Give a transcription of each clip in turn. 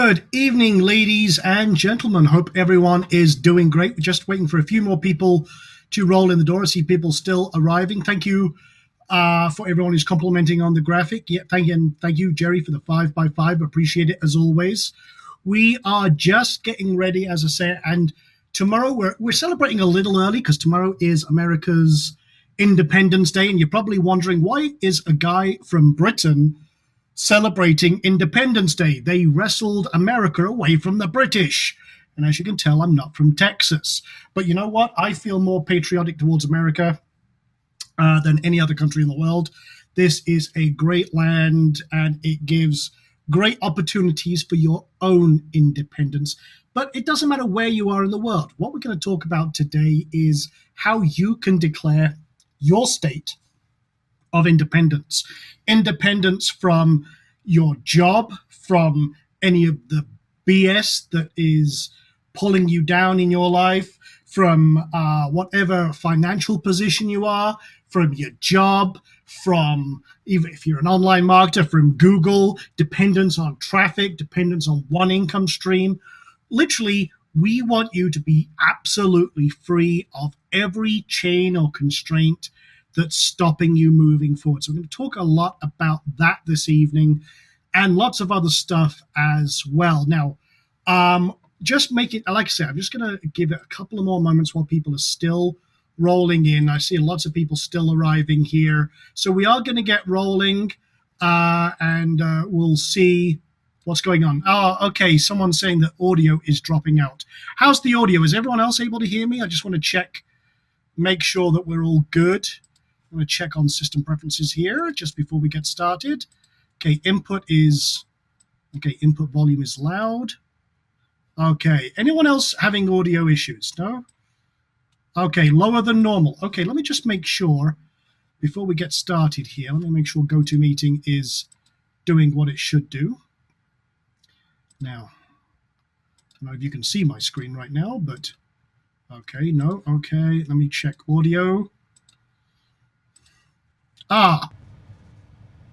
Good evening, ladies and gentlemen. Hope everyone is doing great. We're just waiting for a few more people to roll in the door. I see people still arriving. Thank you for everyone who's complimenting on the graphic. Yeah, thank you, Jerry, for the 5x5. Appreciate it as always. We are just getting ready, as I say, and tomorrow we're celebrating a little early because tomorrow is America's Independence Day, and you're probably wondering why is a guy from Britain celebrating Independence Day? They wrestled America away from the British. And as you can tell, I'm not from Texas. But you know what? I feel more patriotic towards America than any other country in the world. This is a great land and it gives great opportunities for your own independence. But it doesn't matter where you are in the world. What we're going to talk about today is how you can declare your state of independence. Independence from your job, from any of the BS that is pulling you down in your life, from whatever financial position you are, from your job, from even if you're an online marketer, from Google, dependence on traffic, dependence on one income stream. Literally, we want you to be absolutely free of every chain or constraint that's stopping you moving forward. So we're going to talk a lot about that this evening and lots of other stuff as well. Now, just make it, like I said, I'm just going to give it a couple of more moments while people are still rolling in. I see lots of people still arriving here. So we are going to get rolling and we'll see what's going on. Oh, okay. Someone's saying that audio is dropping out. How's the audio? Is everyone else able to hear me? I just want to check, make sure that we're all good. I'm going to check on system preferences here just before we get started. Okay, input volume is loud. Okay, anyone else having audio issues? No? Okay, lower than normal. Okay, let me just make sure before we get started here. Let me make sure GoToMeeting is doing what it should do. Now, I don't know if you can see my screen right now, but okay, no, okay, let me check audio.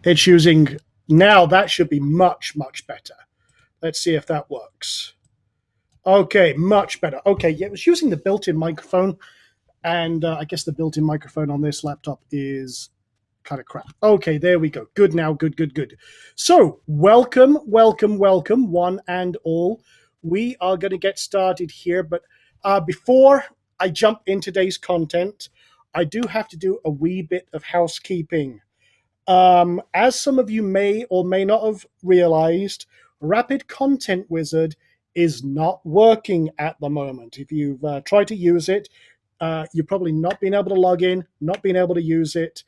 It's using, now that should be much, much better. Let's see if that works. Okay, much better. Okay, yeah, it was using the built-in microphone, and I guess the built-in microphone on this laptop is kind of crap. Okay, there we go. Good now, good. So, welcome, one and all. We are going to get started here, but before I jump in today's content, I do have to do a wee bit of housekeeping. As some of you may or may not have realized, Rapid Content Wizard is not working at the moment. If you've tried to use it, you've probably not been able to log in, not been able to use it,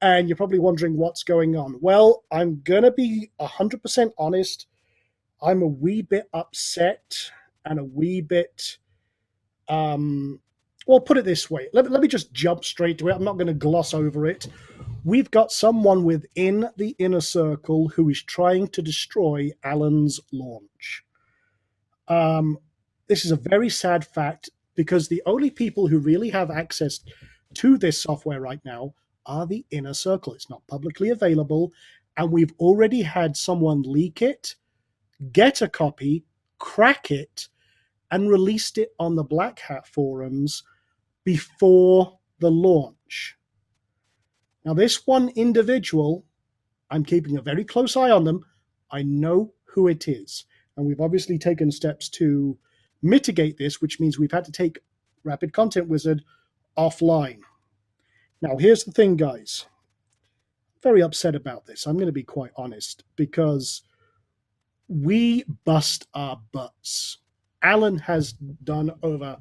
and you're probably wondering what's going on. Well, I'm going to be 100% honest. I'm a wee bit upset and a wee bit, well, put it this way. Let me just jump straight to it. I'm not going to gloss over it. We've got someone within the inner circle who is trying to destroy Alan's launch. This is a very sad fact because the only people who really have access to this software right now are the inner circle. It's not publicly available, and we've already had someone leak it, get a copy, crack it, and released it on the Black Hat forums before the launch. Now, this one individual, I'm keeping a very close eye on them. I know who it is. And we've obviously taken steps to mitigate this, which means we've had to take Rapid Content Wizard offline. Now, here's the thing, guys. I'm very upset about this. I'm going to be quite honest, because we bust our butts. Alan has done over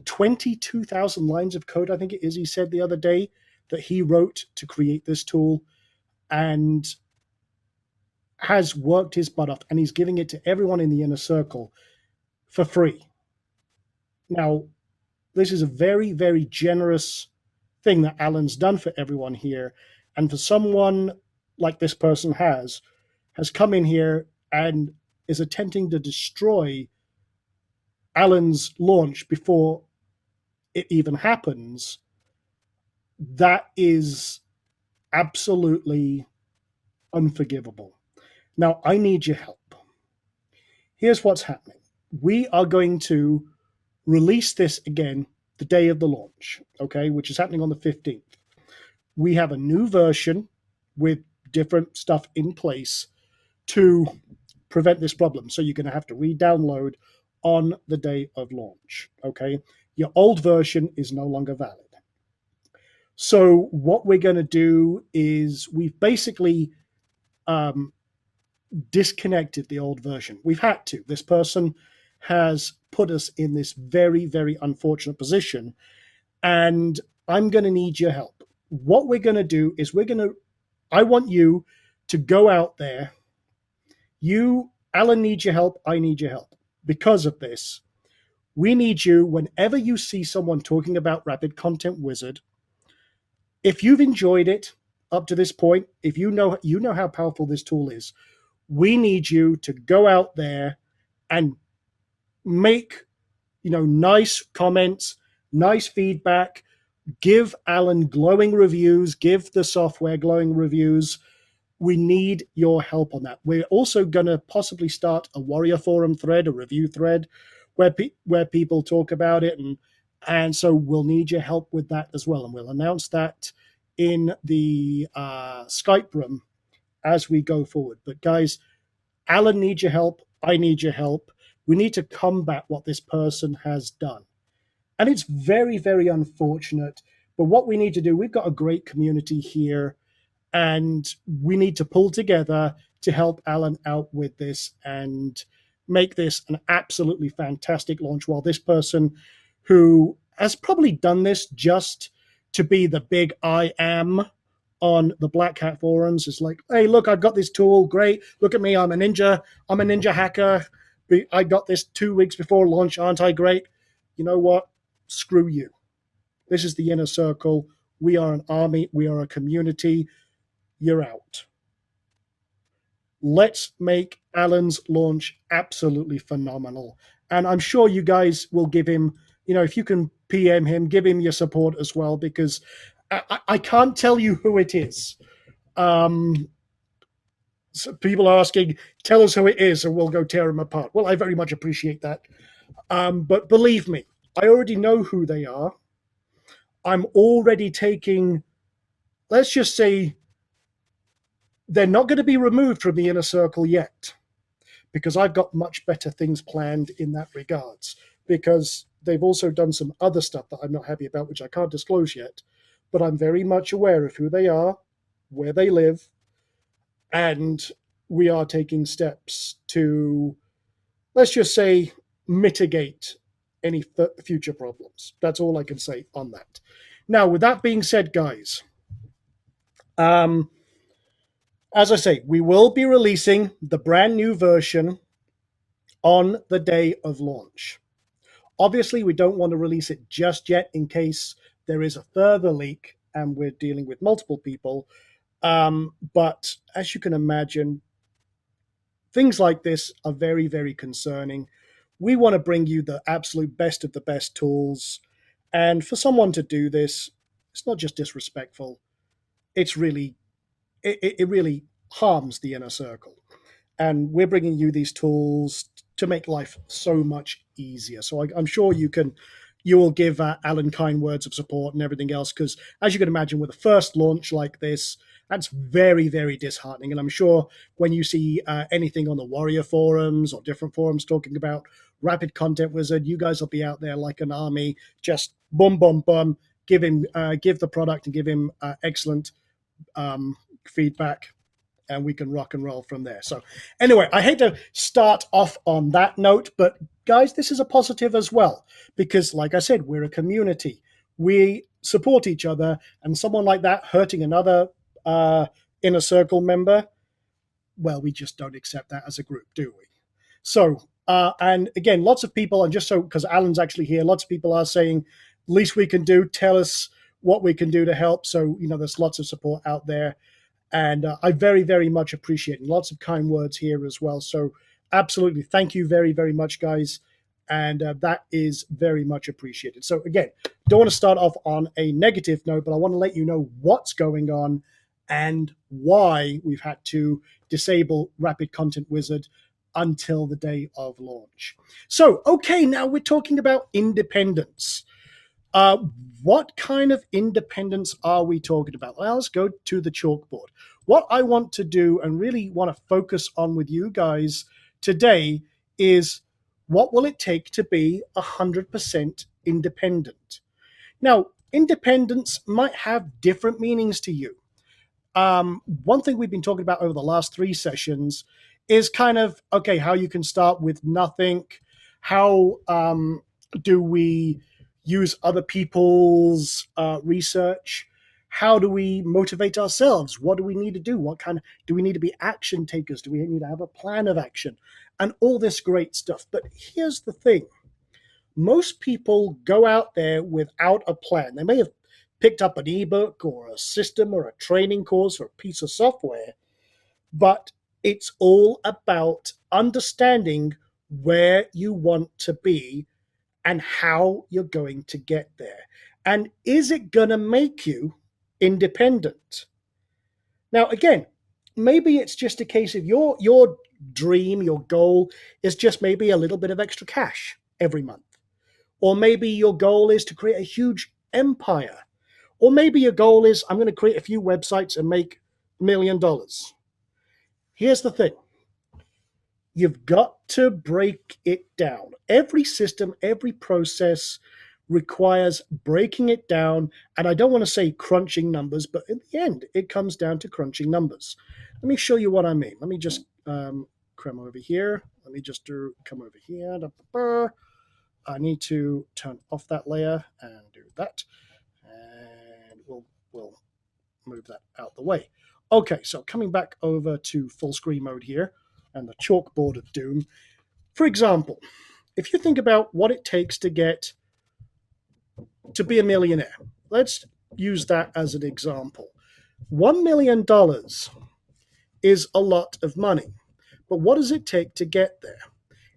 22,000 lines of code, I think it is, he said the other day, that he wrote to create this tool, and has worked his butt off, and he's giving it to everyone in the inner circle for free. Now, this is a very, very generous thing that Alan's done for everyone here, and for someone like this person has come in here and is attempting to destroy Alan's launch before it even happens. That is absolutely unforgivable. Now, I need your help. here's what's happening. We are going to release this again the day of the launch, okay, which is happening on the 15th. We have a new version with different stuff in place to prevent this problem. So you're going to have to re-download on the day of launch, okay? Your old version is no longer valid. So what we're going to do is we've basically disconnected the old version. We've had to. This person has put us in this very, very unfortunate position, and I'm going to need your help. What we're going to do is I want you to go out there. Alan needs your help. I need your help. Because of this, we need you, whenever you see someone talking about Rapid Content Wizard, if you've enjoyed it up to this point, if you know how powerful this tool is, we need you to go out there and make, nice comments, nice feedback, give Alan glowing reviews, give the software glowing reviews. We need your help on that. We're also going to possibly start a Warrior Forum thread, a review thread, where people talk about it, and so we'll need your help with that as well. And we'll announce that in the Skype room as we go forward. But guys, Alan needs your help. I need your help. We need to combat what this person has done. And it's very, very unfortunate. But what we need to do, we've got a great community here, and we need to pull together to help Alan out with this and make this an absolutely fantastic launch, while this person who has probably done this just to be the big I am on the Black Hat forums is like, hey, look, I've got this tool. Great. Look at me. I'm a ninja hacker. I got this 2 weeks before launch. Aren't I great? You know what? Screw you. This is the inner circle. We are an army. We are a community. You're out. Let's make Alan's launch absolutely phenomenal. And I'm sure you guys will give him, if you can PM him, give him your support as well, because I can't tell you who it is. So people are asking, tell us who it is, and we'll go tear them apart. Well, I very much appreciate that. But believe me, I already know who they are. I'm already taking, let's just say, they're not going to be removed from the inner circle yet, because I've got much better things planned in that regards, because they've also done some other stuff that I'm not happy about, which I can't disclose yet, but I'm very much aware of who they are, where they live, and we are taking steps to, let's just say, mitigate any future problems. That's all I can say on that. Now, with that being said, guys, as I say, we will be releasing the brand new version on the day of launch. Obviously, we don't want to release it just yet in case there is a further leak and we're dealing with multiple people. But as you can imagine, things like this are very, very concerning. We want to bring you the absolute best of the best tools. And for someone to do this, it's not just disrespectful. It's really, it really harms the inner circle. And we're bringing you these tools to make life so much easier. So I'm sure you will give Alan kind words of support and everything else, because as you can imagine, with a first launch like this, that's very, very disheartening. And I'm sure when you see anything on the Warrior forums or different forums talking about Rapid Content Wizard, you guys will be out there like an army, just boom, boom, boom, give the product and give him excellent feedback, and we can rock and roll from there. So anyway, I hate to start off on that note, but guys, this is a positive as well, because like I said, we're a community. We support each other, and someone like that hurting another inner circle member, well, we just don't accept that as a group, do we? So, and again, lots of people, and just so, because Alan's actually here, lots of people are saying, least we can do, tell us what we can do to help. So, there's lots of support out there. And I very, very much appreciate it. Lots of kind words here as well. So absolutely. Thank you very, very much, guys. And that is very much appreciated. So again, don't want to start off on a negative note, but I want to let you know what's going on and why we've had to disable Rapid Content Wizard until the day of launch. So, okay, now we're talking about independence. Uh, what kind of independence are we talking about? Well, let's go to the chalkboard. What I want to do and really want to focus on with you guys today is what will it take to be 100% independent? Now, independence might have different meanings to you. One thing we've been talking about over the last 3 sessions is kind of okay, how you can start with nothing. How do we use other people's research? How do we motivate ourselves? What do we need to do? What kind of do we need to be action takers? Do we need to have a plan of action? And all this great stuff. But here's the thing: most people go out there without a plan. They may have picked up an ebook or a system or a training course or a piece of software, but it's all about understanding where you want to be and how you're going to get there. And is it going to make you independent? Now, again, maybe it's just a case of your dream, your goal is just maybe a little bit of extra cash every month. Or maybe your goal is to create a huge empire. Or maybe your goal is I'm going to create a few websites and make $1 million. Here's the thing: you've got to break it down. Every system, every process requires breaking it down. And I don't want to say crunching numbers, but in the end, it comes down to crunching numbers. Let me show you what I mean. Let me just come over here. Let me just come over here. I need to turn off that layer and do that. And we'll move that out the way. Okay, so coming back over to full screen mode here and the chalkboard of doom. For example, if you think about what it takes to get to be a millionaire, let's use that as an example. $1 million is a lot of money, but what does it take to get there?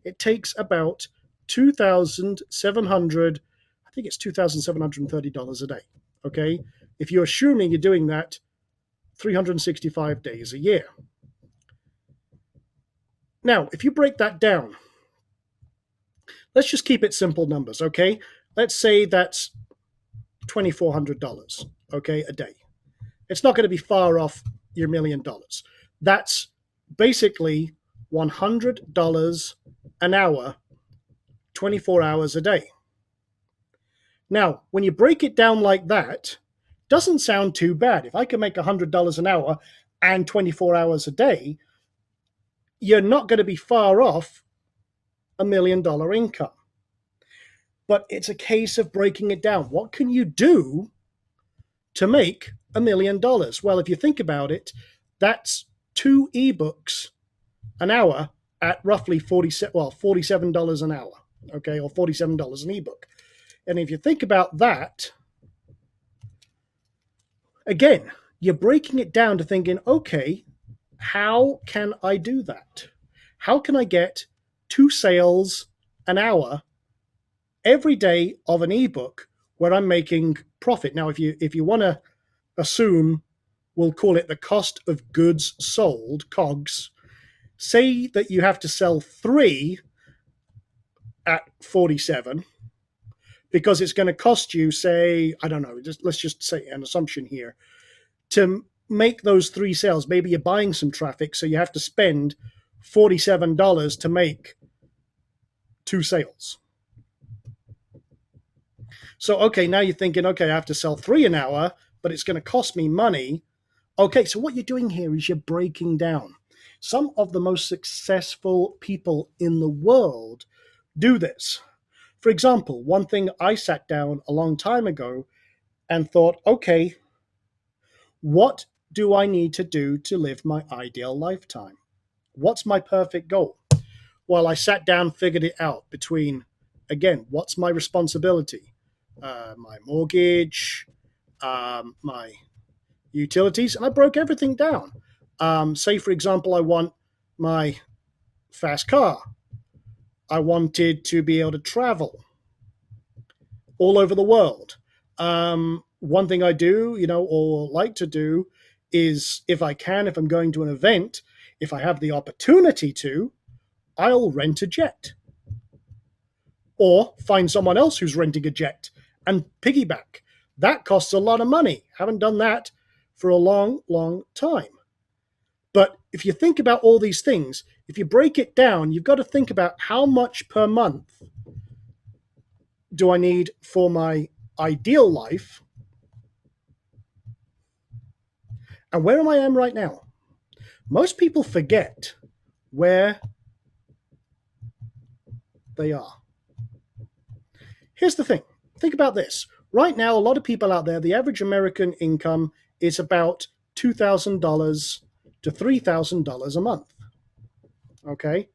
It takes about $2,700, I think it's $2,730 a day. Okay, if you're assuming you're doing that 365 days a year. Now, if you break that down, let's just keep it simple numbers, okay? Let's say that's $2,400, okay, a day. It's not going to be far off your $1 million. That's basically $100 an hour, 24 hours a day. Now, when you break it down like that, doesn't sound too bad. If I can make $100 an hour and 24 hours a day, you're not going to be far off $1 million income. But it's a case of breaking it down. What can you do to make $1 million? Well, if you think about it, that's 2 ebooks an hour at roughly $47 an hour, okay, or $47 an ebook. And if you think about that, again, you're breaking it down to thinking, okay, how can I do that? How can I get 2 sales an hour every day of an ebook where I'm making profit? Now, if you want to assume, we'll call it the cost of goods sold, COGS. Say that you have to sell 3 at 47 because it's going to cost you, say, I don't know, let's just say an assumption here, to make those 3 sales. Maybe you're buying some traffic, so you have to spend $47 to make 2 sales. So, okay, now you're thinking, okay, I have to sell 3 an hour, but it's going to cost me money. Okay, so what you're doing here is you're breaking down. Some of the most successful people in the world do this. For example, one thing I sat down a long time ago and thought, okay, what do I need to do to live my ideal lifetime? What's my perfect goal? Well, I sat down, figured it out between, again, what's my responsibility? My mortgage, my utilities, and I broke everything down. Say, for example, I want my fast car. I wanted to be able to travel all over the world. One thing I do, or like to do, is if I can, if I'm going to an event, if I have the opportunity to, I'll rent a jet. Or find someone else who's renting a jet and piggyback. That costs a lot of money. Haven't done that for a long, long time. But if you think about all these things, if you break it down, you've got to think about how much per month do I need for my ideal life, and where am I right now? Most people forget where they are. Here's the thing. Think about this. Right now, a lot of people out there, the average American income is about $2,000 to $3,000 a month. Okay?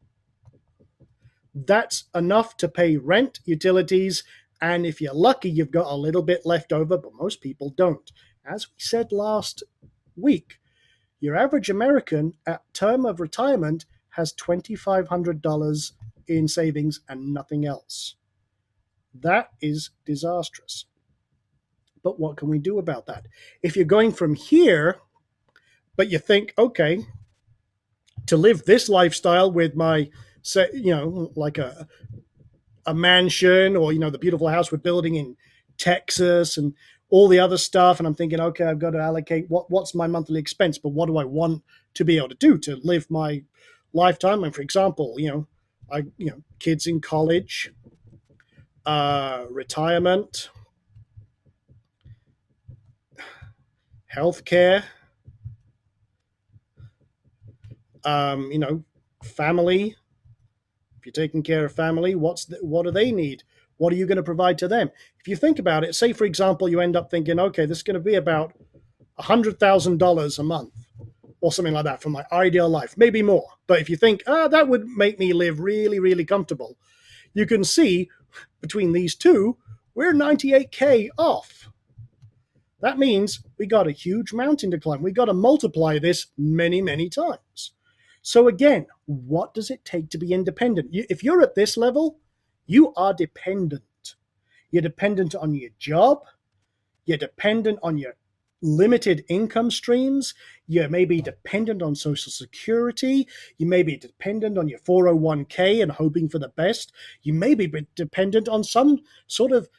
That's enough to pay rent, utilities, and if you're lucky, you've got a little bit left over, but most people don't. As we said last week, your average American at term of retirement has $2,500 in savings and nothing else. That is disastrous. But what can we do about that? If you're going from here, but you think, okay, to live this lifestyle with my, say, like a mansion, or the beautiful house we're building in Texas and all the other stuff, and I'm thinking, okay, I've got to allocate what's my monthly expense, but what do I want to be able to do to live my lifetime? And for example, kids in college, retirement, healthcare, family. If you're taking care of family, what do they need? What are you going to provide to them? If you think about it, say, for example, you end up thinking, okay, this is going to be about $100,000 a month or something like that for my ideal life, maybe more. But if you think, that would make me live really, really comfortable, you can see between these two, we're 98K off. That means we got a huge mountain to climb. We got to multiply this many, many times. So again, what does it take to be independent? If you're at this level, you are dependent. You're dependent on your job. You're dependent on your limited income streams. You may be dependent on Social Security. You may be dependent on your 401k and hoping for the best. You may be dependent on some sort of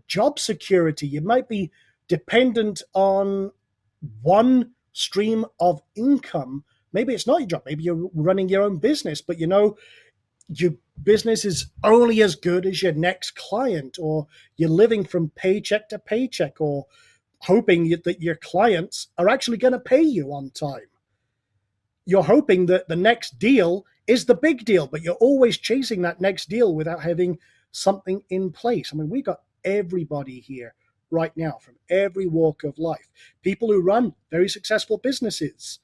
job security. You might be dependent on one stream of income. Maybe it's not your job. Maybe you're running your own business, but your business is only as good as your next client, or you're living from paycheck to paycheck, or hoping that your clients are actually going to pay you on time. You're hoping that the next deal is the big deal, but you're always chasing that next deal without having something in place. I mean, we got everybody here right now from every walk of life. People who run very successful businesses,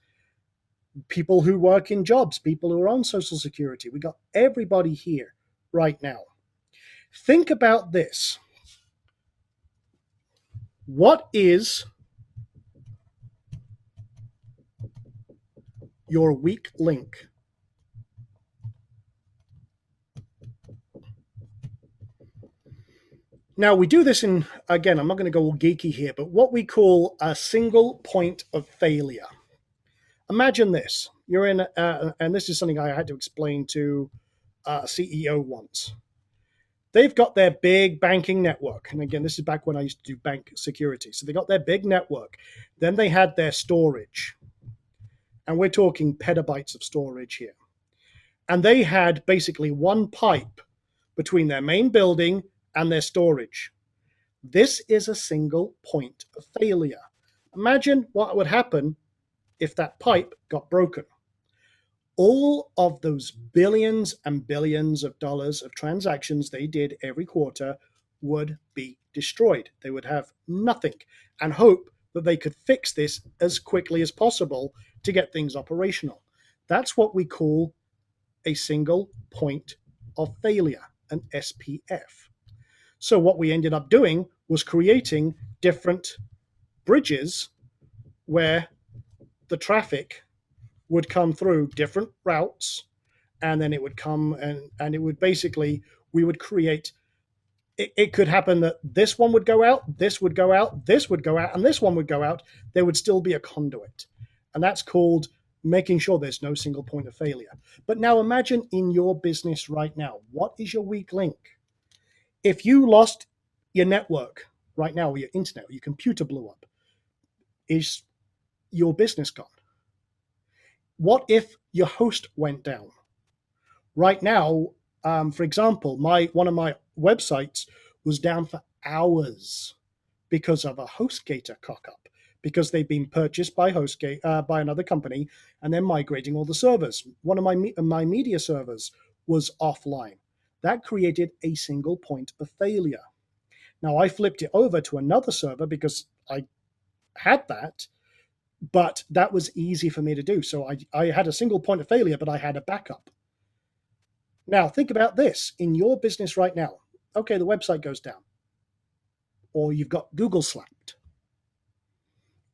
people who work in jobs, people who are on Social Security. We got everybody here right now. Think about this. What is your weak link? Now, we do this in, again, I'm not going to go all geeky here, but what we call a single point of failure. Imagine this. You're in, and this is something I had to explain to a CEO once. They've got their big banking network. And again, this is back when I used to do bank security. So they got their big network. Then they had their storage. And we're talking petabytes of storage here. And they had basically one pipe between their main building and their storage. This is a single point of failure. Imagine what would happen if that pipe got broken. All of those billions and billions of dollars of transactions they did every quarter would be destroyed. They would have nothing and hope that they could fix this as quickly as possible to get things operational. That's what we call a single point of failure, an SPF. So what we ended up doing was creating different bridges where the traffic would come through different routes, and then it would come and it would basically, we would create, it could happen that this one would go out, this would go out, this would go out, and this one would go out. There would still be a conduit. And that's called making sure there's no single point of failure. But now imagine in your business right now, what is your weak link? If you lost your network right now, or your internet, or your computer blew up, is your business gone? What if your host went down? Right now, for example, one of my websites was down for hours because of a HostGator cock up, because they've been purchased by HostGator by another company, and they're migrating all the servers. One of my media servers was offline. That created a single point of failure. Now I flipped it over to another server because I had that, but that was easy for me to do. So I had a single point of failure, but I had a backup. Now think about this in your business right now. Okay, the website goes down, or you've got Google slapped,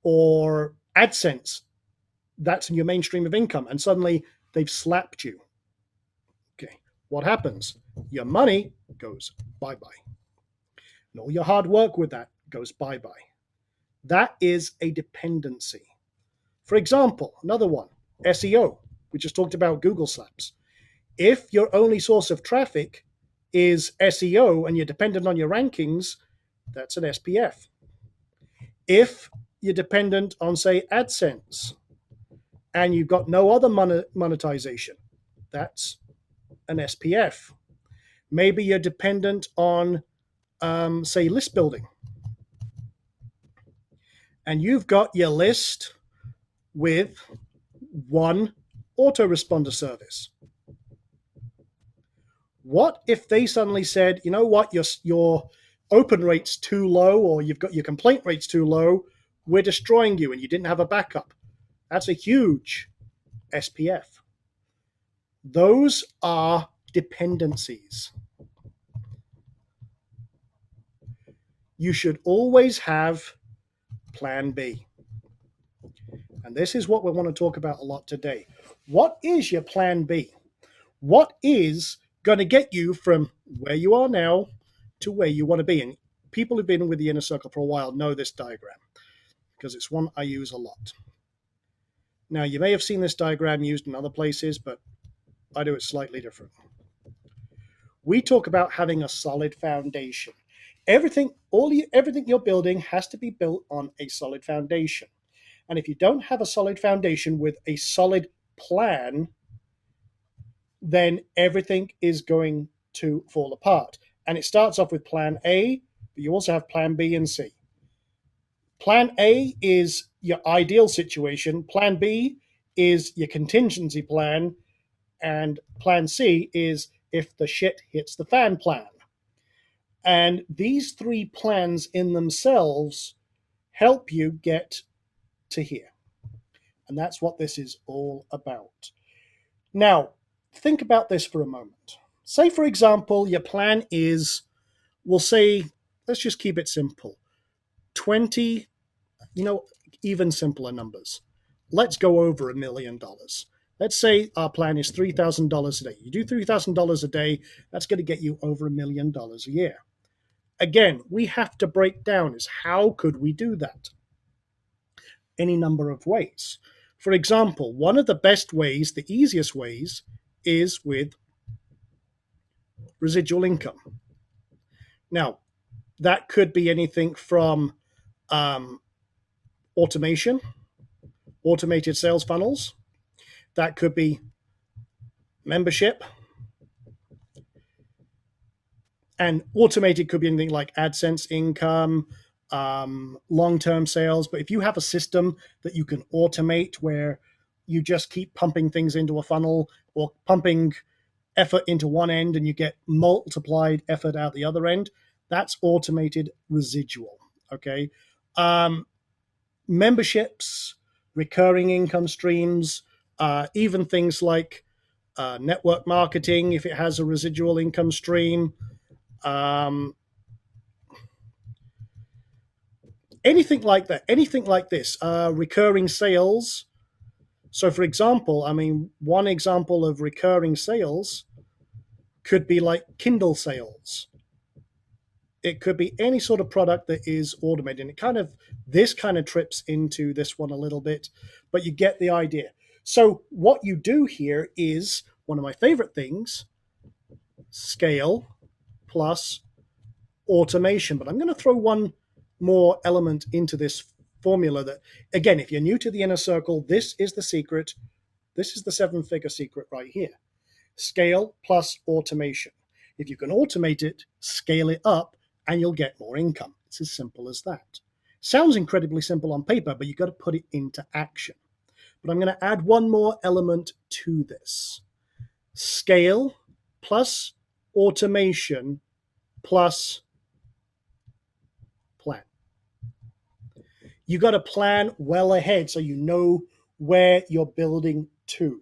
or AdSense, that's in your mainstream of income, and suddenly they've slapped you. Okay, what happens? Your money goes bye-bye. And all your hard work with that goes bye-bye. That is a dependency. For example, another one, SEO. We just talked about Google slaps. If your only source of traffic is SEO and you're dependent on your rankings, that's an SPF. If you're dependent on, say, AdSense, and you've got no other monetization, that's an SPF. Maybe you're dependent on, say, list building, and you've got your list with one autoresponder service. What if they suddenly said, you know what, your open rate's too low, or you've got your complaint rate's too low, we're destroying you, and you didn't have a backup? That's a huge SPF. Those are dependencies. You should always have plan B. And this is what we want to talk about a lot today. What is your plan B? What is going to get you from where you are now to where you want to be? And people who've been with the Inner Circle for a while know this diagram because it's one I use a lot. Now, you may have seen this diagram used in other places, but I do it slightly different. We talk about having a solid foundation. Everything you're building has to be built on a solid foundation. And if you don't have a solid foundation with a solid plan, then everything is going to fall apart. And it starts off with plan A, but you also have plan B and C. Plan A is your ideal situation. Plan B is your contingency plan. And plan C is if the shit hits the fan plan. And these three plans in themselves help you get to here. And that's what this is all about. Now, think about this for a moment. Say, for example, your plan is, we'll say, let's just keep it simple, 20, even simpler numbers. Let's go over $1 million. Let's say our plan is $3,000 a day. You do $3,000 a day, that's going to get you over $1 million a year. Again, we have to break down is how could we do that? Any number of ways. For example, one of the best ways, the easiest ways, is with residual income. Now, that could be anything from automation, automated sales funnels. That could be membership. And automated could be anything like AdSense income, long-term sales. But if you have a system that you can automate where you just keep pumping things into a funnel or pumping effort into one end and you get multiplied effort out the other end, that's automated residual. Okay. Memberships, recurring income streams, even things like network marketing, if it has a residual income stream, anything like that, anything like this, recurring sales. So, for example, one example of recurring sales could be like Kindle sales. It could be any sort of product that is automated. And this kind of trips into this one a little bit, but you get the idea. So what you do here is one of my favorite things, scale plus automation. But I'm going to throw one more element into this formula that, again, if you're new to the inner circle, this is the secret. This is the 7-figure secret right here. Scale plus automation. If you can automate it, scale it up, and you'll get more income. It's as simple as that. Sounds incredibly simple on paper, but you've got to put it into action. But I'm going to add one more element to this. Scale plus automation plus plan. You got to plan well ahead so you know where you're building to.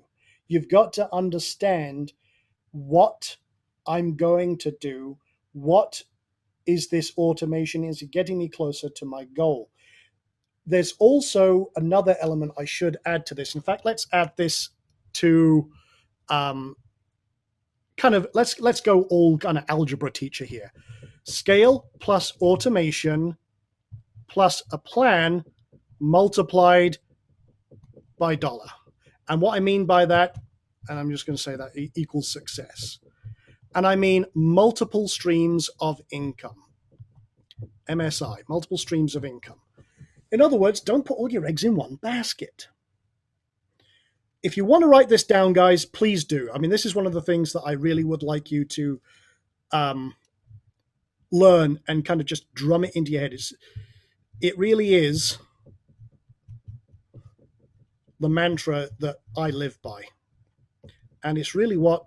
You've got to understand what I'm going to do. What is this automation? Is it getting me closer to my goal? There's also another element I should add to this. In fact, let's add this to let's go all kind of algebra teacher here. Scale plus automation plus a plan multiplied by dollar. And what I mean by that, and I'm just going to say that equals success. And I mean multiple streams of income. MSI, multiple streams of income. In other words, don't put all your eggs in one basket. If you want to write this down, guys, please do. I mean, this is one of the things that I really would like you to learn and kind of just drum it into your head. It really is the mantra that I live by. And it's really what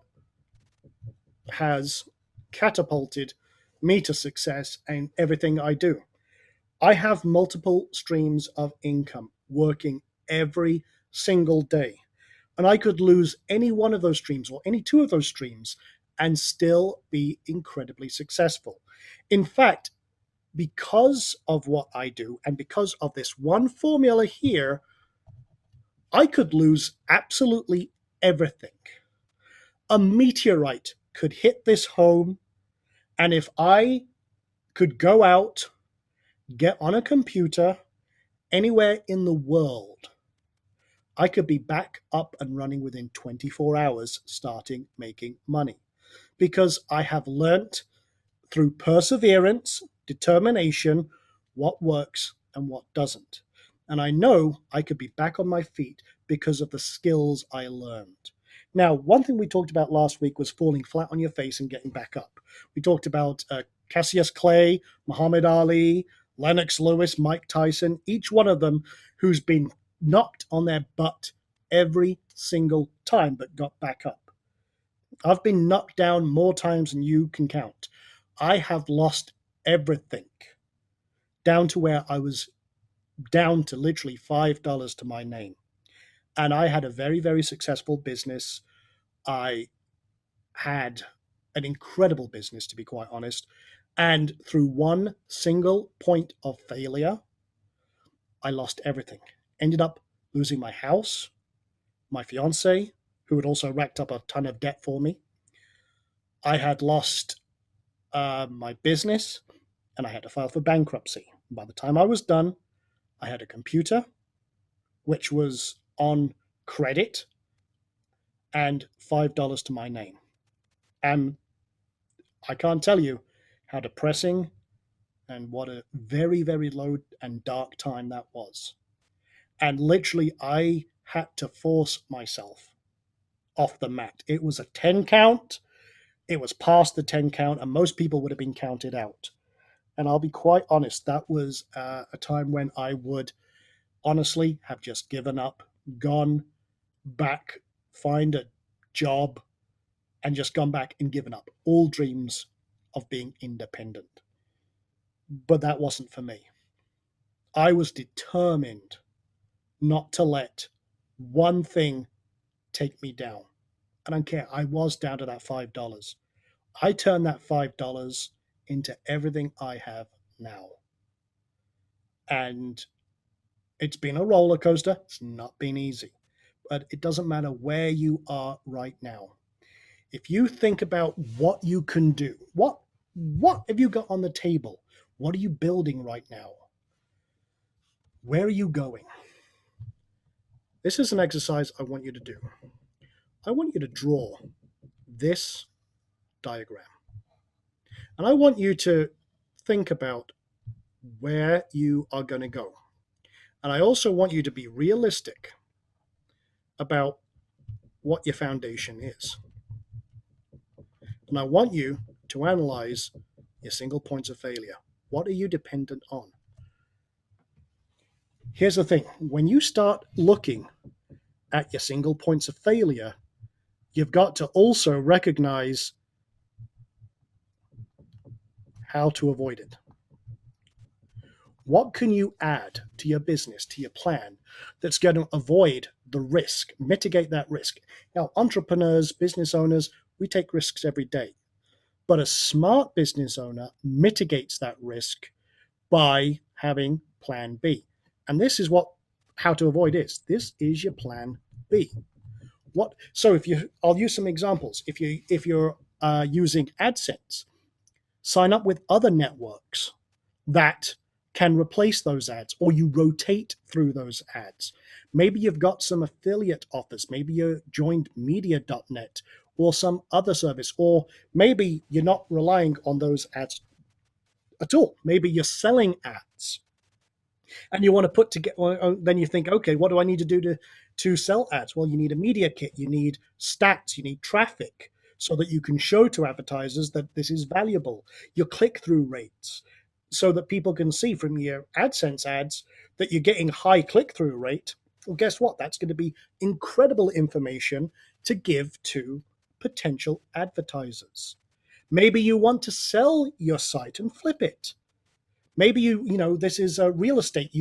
has catapulted me to success in everything I do. I have multiple streams of income working every single day. And I could lose any one of those streams or any two of those streams and still be incredibly successful. In fact, because of what I do and because of this one formula here, I could lose absolutely everything. A meteorite could hit this home, and if I could go out, get on a computer anywhere in the world, I could be back up and running within 24 hours starting making money, because I have learnt through perseverance, determination, what works and what doesn't. And I know I could be back on my feet because of the skills I learned. Now, one thing we talked about last week was falling flat on your face and getting back up. We talked about Cassius Clay, Muhammad Ali, Lennox Lewis, Mike Tyson, each one of them who's been knocked on their butt every single time but got back up. I've been knocked down more times than you can count. I have lost everything down to where I was down to literally $5 to my name. And I had a very, very successful business. I had an incredible business, to be quite honest. And through one single point of failure, I lost everything. Ended up losing my house, my fiance, who had also racked up a ton of debt for me. I had lost my business, and I had to file for bankruptcy. By the time I was done, I had a computer, which was on credit, and $5 to my name. And I can't tell you how depressing and what a very, very low and dark time that was. And literally, I had to force myself off the mat. It was a 10 count. It was past the 10 count, and most people would have been counted out. And I'll be quite honest, that was a time when I would honestly have just given up, gone back, find a job, and just gone back and given up all dreams of being independent. But that wasn't for me. I was determined not to let one thing take me down. I don't care. I was down to that $5. I turned that $5 into everything I have now. And it's been a roller coaster. It's not been easy. But it doesn't matter where you are right now. If you think about what you can do, what have you got on the table? What are you building right now? Where are you going? This is an exercise I want you to do. I want you to draw this diagram. And I want you to think about where you are going to go. And I also want you to be realistic about what your foundation is. And I want you to analyze your single points of failure. What are you dependent on? Here's the thing. When you start looking at your single points of failure, you've got to also recognize how to avoid it. What can you add to your business, to your plan, that's going to avoid the risk, mitigate that risk? Now, entrepreneurs, business owners, we take risks every day. But a smart business owner mitigates that risk by having plan B. And this is what how to avoid is. This is your plan B. So I'll use some examples. If you're using AdSense, sign up with other networks that can replace those ads, or you rotate through those ads. Maybe you've got some affiliate offers. Maybe you joined media.net or some other service, or maybe you're not relying on those ads at all. Maybe you're selling ads and you want to put together, then you think, okay, what do I need to do to sell ads? Well, you need a media kit, you need stats, you need traffic so that you can show to advertisers that this is valuable, your click-through rates, so that people can see from your AdSense ads that you're getting high click-through rate. Well, guess what? That's going to be incredible information to give to potential advertisers. Maybe you want to sell your site and flip it. Maybe this is a real estate.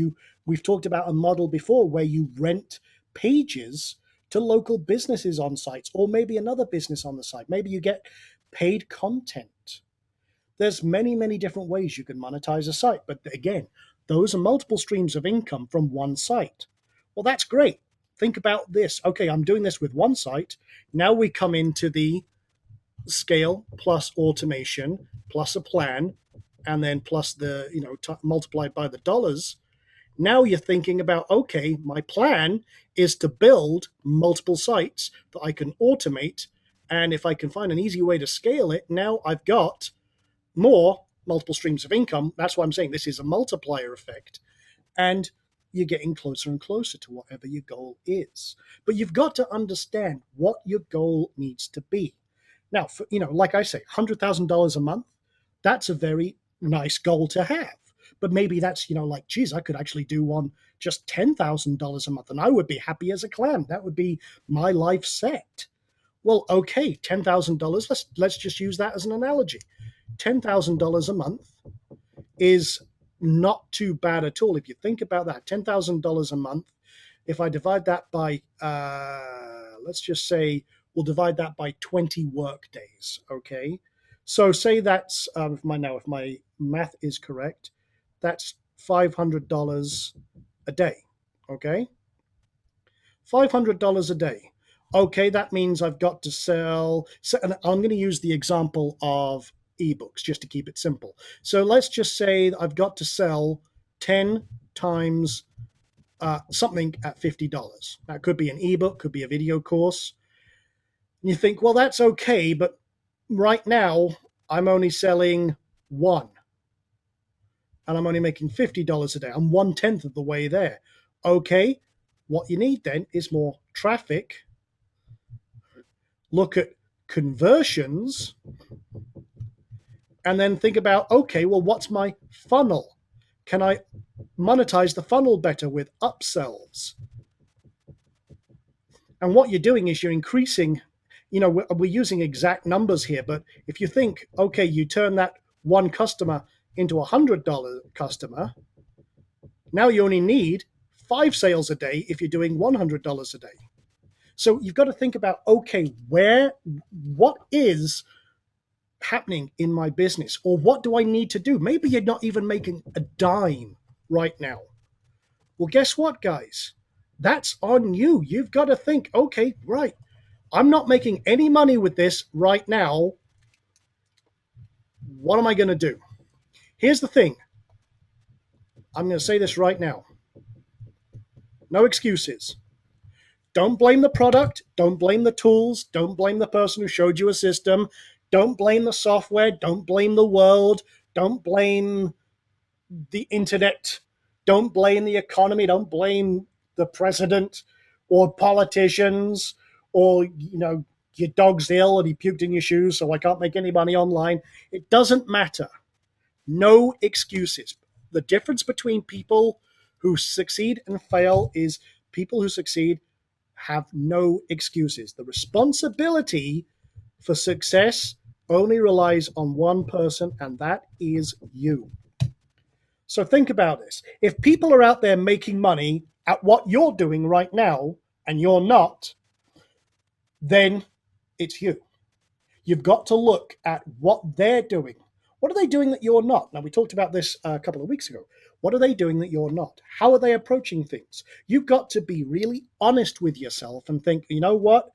We've talked about a model before where you rent pages to local businesses on sites, or maybe another business on the site. Maybe you get paid content. There's many, many different ways you can monetize a site. But again, those are multiple streams of income from one site. Well, that's great. Think about this. Okay, I'm doing this with one site. Now we come into the scale plus automation plus a plan, and then plus the, multiplied by the dollars. Now you're thinking about, okay, my plan is to build multiple sites that I can automate. And if I can find an easy way to scale it, now I've got more multiple streams of income. That's why I'm saying this is a multiplier effect. And you're getting closer and closer to whatever your goal is. But you've got to understand what your goal needs to be. Now, like I say, $100,000 a month, that's a very nice goal to have. But maybe that's, like, geez, I could actually do one just $10,000 a month and I would be happy as a clam. That would be my life set. Well, okay, $10,000, let's just use that as an analogy. $10,000 a month is not too bad at all. If you think about that, $10,000 a month, if I divide that by, let's just say, we'll divide that by 20 work days, okay? So say that's, if my math is correct, that's $500 a day, okay? $500 a day. Okay, that means I've got to sell, and I'm going to use the example of ebooks just to keep it simple. So let's just say I've got to sell 10 times something at $50. That could be an ebook, could be a video course. And you think, well, that's okay, but right now I'm only selling one. And I'm only making $50 a day. I'm 1/10 of the way there. Okay, what you need then is more traffic. Look at conversions. And then think about, okay, well, what's my funnel? Can I monetize the funnel better with upsells? And what you're doing is you're increasing, we're using exact numbers here, but if you think, okay, you turn that one customer into $100 customer, now you only need 5 sales a day if you're doing $100 a day. So you've got to think about, okay, what is happening in my business, or what do I need to do? Maybe you're not even making a dime right now. Well, guess what, guys? That's on you. You've got to think, okay, right, I'm not making any money with this right now. What am I going to do? Here's the thing. I'm going to say this right now. No excuses. Don't blame the product. Don't blame the tools. Don't blame the person who showed you a system. Don't blame the software. Don't blame the world. Don't blame the internet. Don't blame the economy. Don't blame the president or politicians or, your dog's ill and he puked in your shoes, so I can't make any money online. It doesn't matter. No excuses. The difference between people who succeed and fail is people who succeed have no excuses. The responsibility for success only relies on one person, and that is you. So think about this. If people are out there making money at what you're doing right now and you're not, then it's you. You've got to look at what they're doing. What are they doing that you're not? Now, we talked about this a couple of weeks ago. What are they doing that you're not? How are they approaching things? You've got to be really honest with yourself and think, you know what?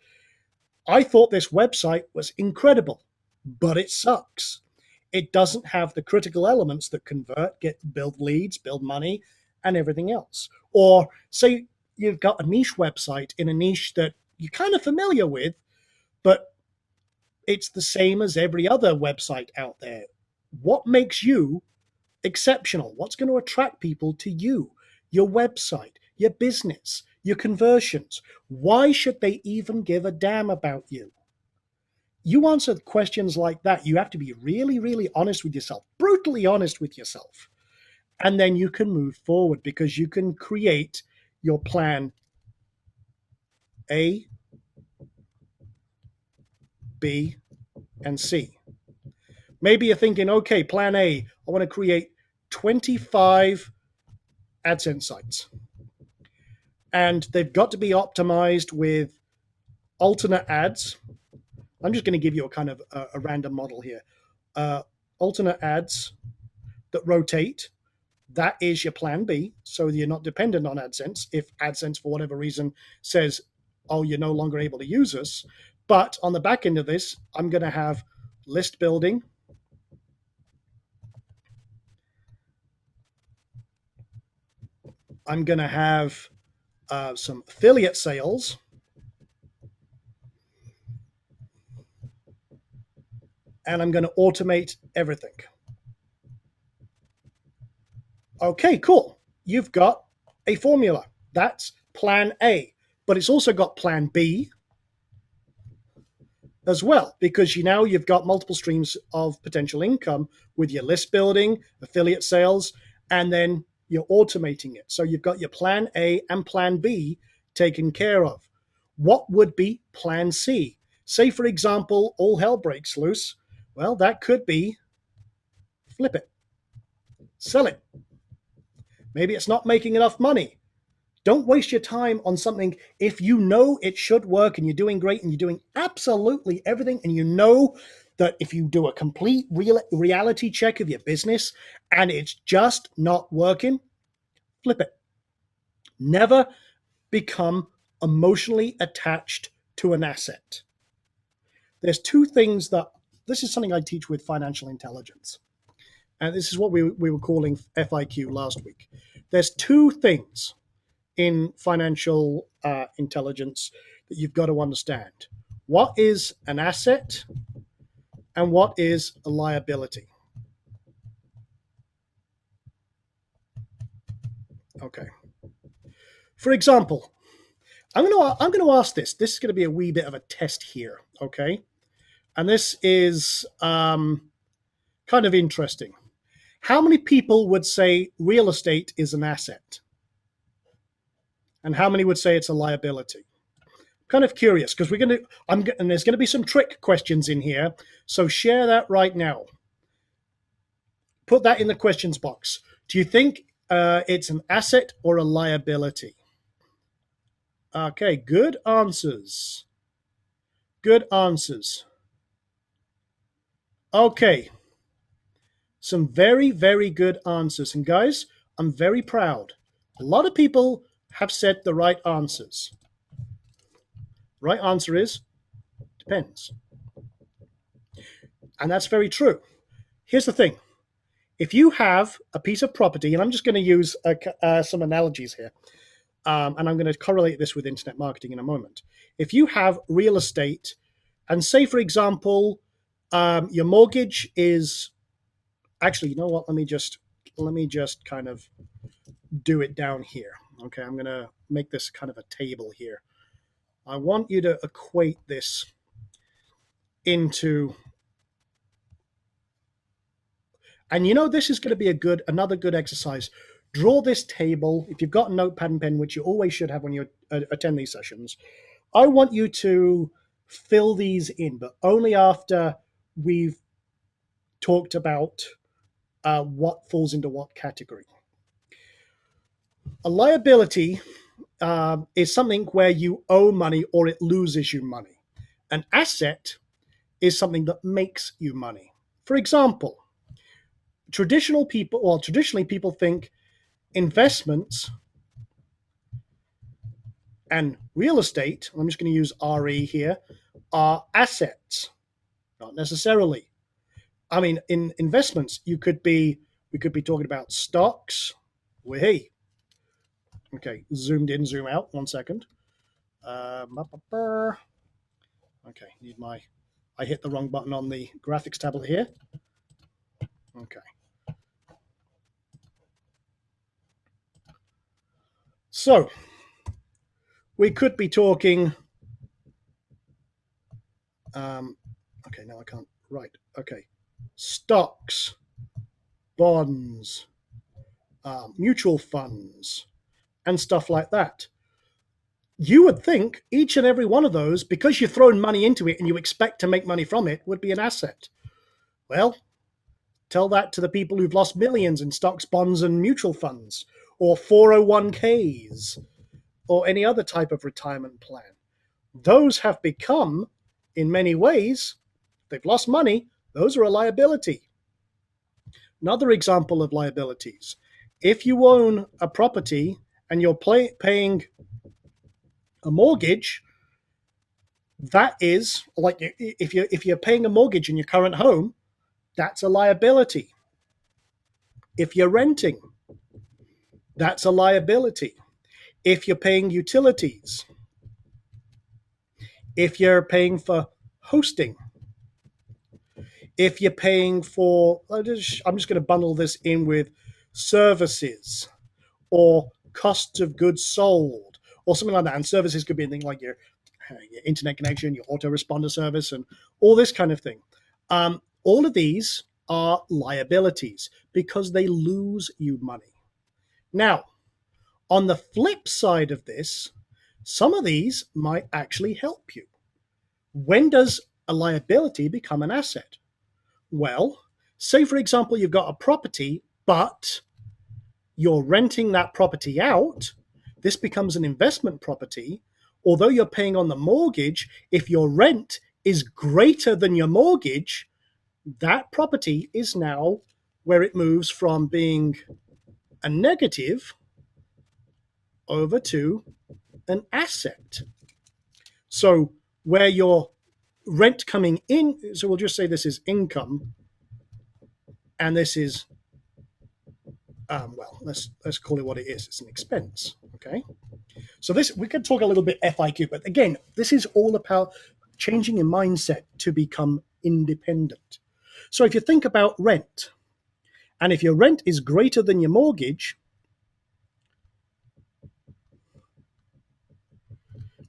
I thought this website was incredible, but it sucks. It doesn't have the critical elements that convert, build leads, build money, and everything else. Or say you've got a niche website in a niche that you're kind of familiar with, but it's the same as every other website out there. What makes you exceptional? What's going to attract people to you, your website, your business, your conversions? Why should they even give a damn about you? You answer questions like that. You have to be really, really honest with yourself, brutally honest with yourself. And then you can move forward because you can create your plan A, B, and C. Maybe you're thinking, okay, plan A, I want to create 25 AdSense sites. And they've got to be optimized with alternate ads. I'm just going to give you a kind of a random model here. Alternate ads that rotate. That is your plan B. So you're not dependent on AdSense. If AdSense, for whatever reason, says, oh, you're no longer able to use us. But on the back end of this, I'm going to have list building. I'm going to have some affiliate sales. And I'm going to automate everything. Okay, cool. You've got a formula. That's plan A. But it's also got plan B as well, because you've got multiple streams of potential income with your list building, affiliate sales, and then you're automating it. So you've got your plan A and plan B taken care of. What would be plan C? Say, for example, all hell breaks loose. Well, that could be flip it, sell it. Maybe it's not making enough money. Don't waste your time on something if you know it should work and you're doing great and you're doing absolutely everything, and you know that if you do a complete reality check of your business and it's just not working, flip it. Never become emotionally attached to an asset. There's two things this is something I teach with financial intelligence. And this is what we were calling FIQ last week. There's two things in financial intelligence that you've got to understand. What is an asset and what is a liability? Okay. For example, I'm going to ask this. This is going to be a wee bit of a test here, okay? And this is kind of interesting. How many people would say real estate is an asset? And how many would say it's a liability? I'm kind of curious because and there's going to be some trick questions in here. So share that right now. Put that in the questions box. Do you think it's an asset or a liability? Okay, good answers. Good answers. Okay. Some very, very good answers. And guys, I'm very proud. A lot of people have said the right answers. Right answer is depends. And that's very true. Here's the thing. If you have a piece of property, and I'm just going to use some analogies here. and I'm going to correlate this with internet marketing in a moment. If you have real estate, and say, for example, your mortgage is actually, you know what? Let me just kind of do it down here. Okay, I'm going to make this kind of a table here. I want you to equate this into, and you know, this is going to be another good exercise. Draw this table. If you've got a notepad and pen, which you always should have when you attend these sessions, I want you to fill these in, but only after we've talked about what falls into what category. A liability is something where you owe money or it loses you money. An asset is something that makes you money. For example, traditionally people think investments and real estate, I'm just going to use RE here, are assets. Not necessarily. I mean, in investments, we could be talking about stocks. Okay, zoomed in, zoom out. 1 second. Okay, I hit the wrong button on the graphics tablet here. Okay. So, we could be talking. Okay, now I can't write. Okay. Stocks, bonds, mutual funds, and stuff like that. You would think each and every one of those, because you've thrown money into it and you expect to make money from it, would be an asset. Well, tell that to the people who've lost millions in stocks, bonds, and mutual funds, or 401ks, or any other type of retirement plan. Those have become, in many ways, they've lost money, those are a liability. Another example of liabilities. If you own a property and you're paying a mortgage, that is like if you're paying a mortgage in your current home, that's a liability. If you're renting, that's a liability. If you're paying utilities, if you're paying for hosting, if you're paying for, I'm just going to bundle this in with services or costs of goods sold or something like that. And services could be anything like your internet connection, your autoresponder service, and all this kind of thing. All of these are liabilities because they lose you money. Now, on the flip side of this, some of these might actually help you. When does a liability become an asset? Well, say, for example, you've got a property, but you're renting that property out. This becomes an investment property. Although you're paying on the mortgage, if your rent is greater than your mortgage, that property is now where it moves from being a negative over to an asset. So where your rent coming in, so we'll just say this is income, and this is, well, let's call it what it is. It's an expense, okay? So this, we could talk a little bit FIQ, but again, this is all about changing your mindset to become independent. So if you think about rent, and if your rent is greater than your mortgage,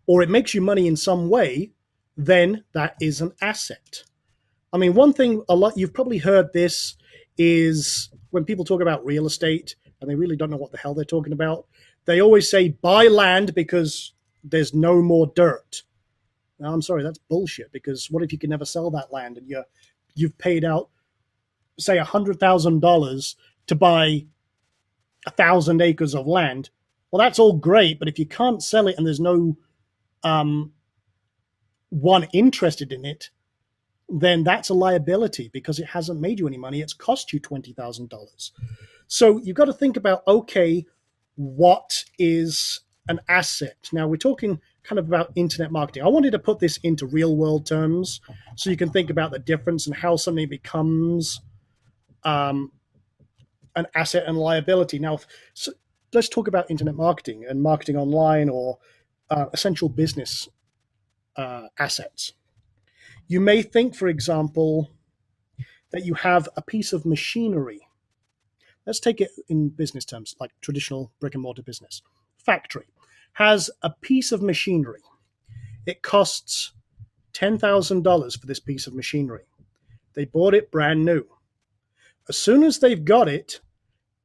or it makes you money in some way, then that is an asset. I mean, one thing a lot, you've probably heard this, is when people talk about real estate and they really don't know what the hell they're talking about, they always say buy land because there's no more dirt. Now, I'm sorry, that's bullshit, because what if you can never sell that land and you've paid out, say, $100,000 to buy 1,000 acres of land? Well, that's all great, but if you can't sell it and there's no one interested in it, then that's a liability because it hasn't made you any money. It's cost you $20,000. So you've got to think about, okay, what is an asset? Now we're talking kind of about internet marketing. I wanted to put this into real world terms so you can think about the difference and how something becomes an asset and liability. Now, let's talk about internet marketing and marketing online, or essential business assets. You may think, for example, that you have a piece of machinery. Let's take it in business terms, like traditional brick and mortar business. Factory has a piece of machinery. It costs $10,000 for this piece of machinery. They bought it brand new. As soon as they've got it,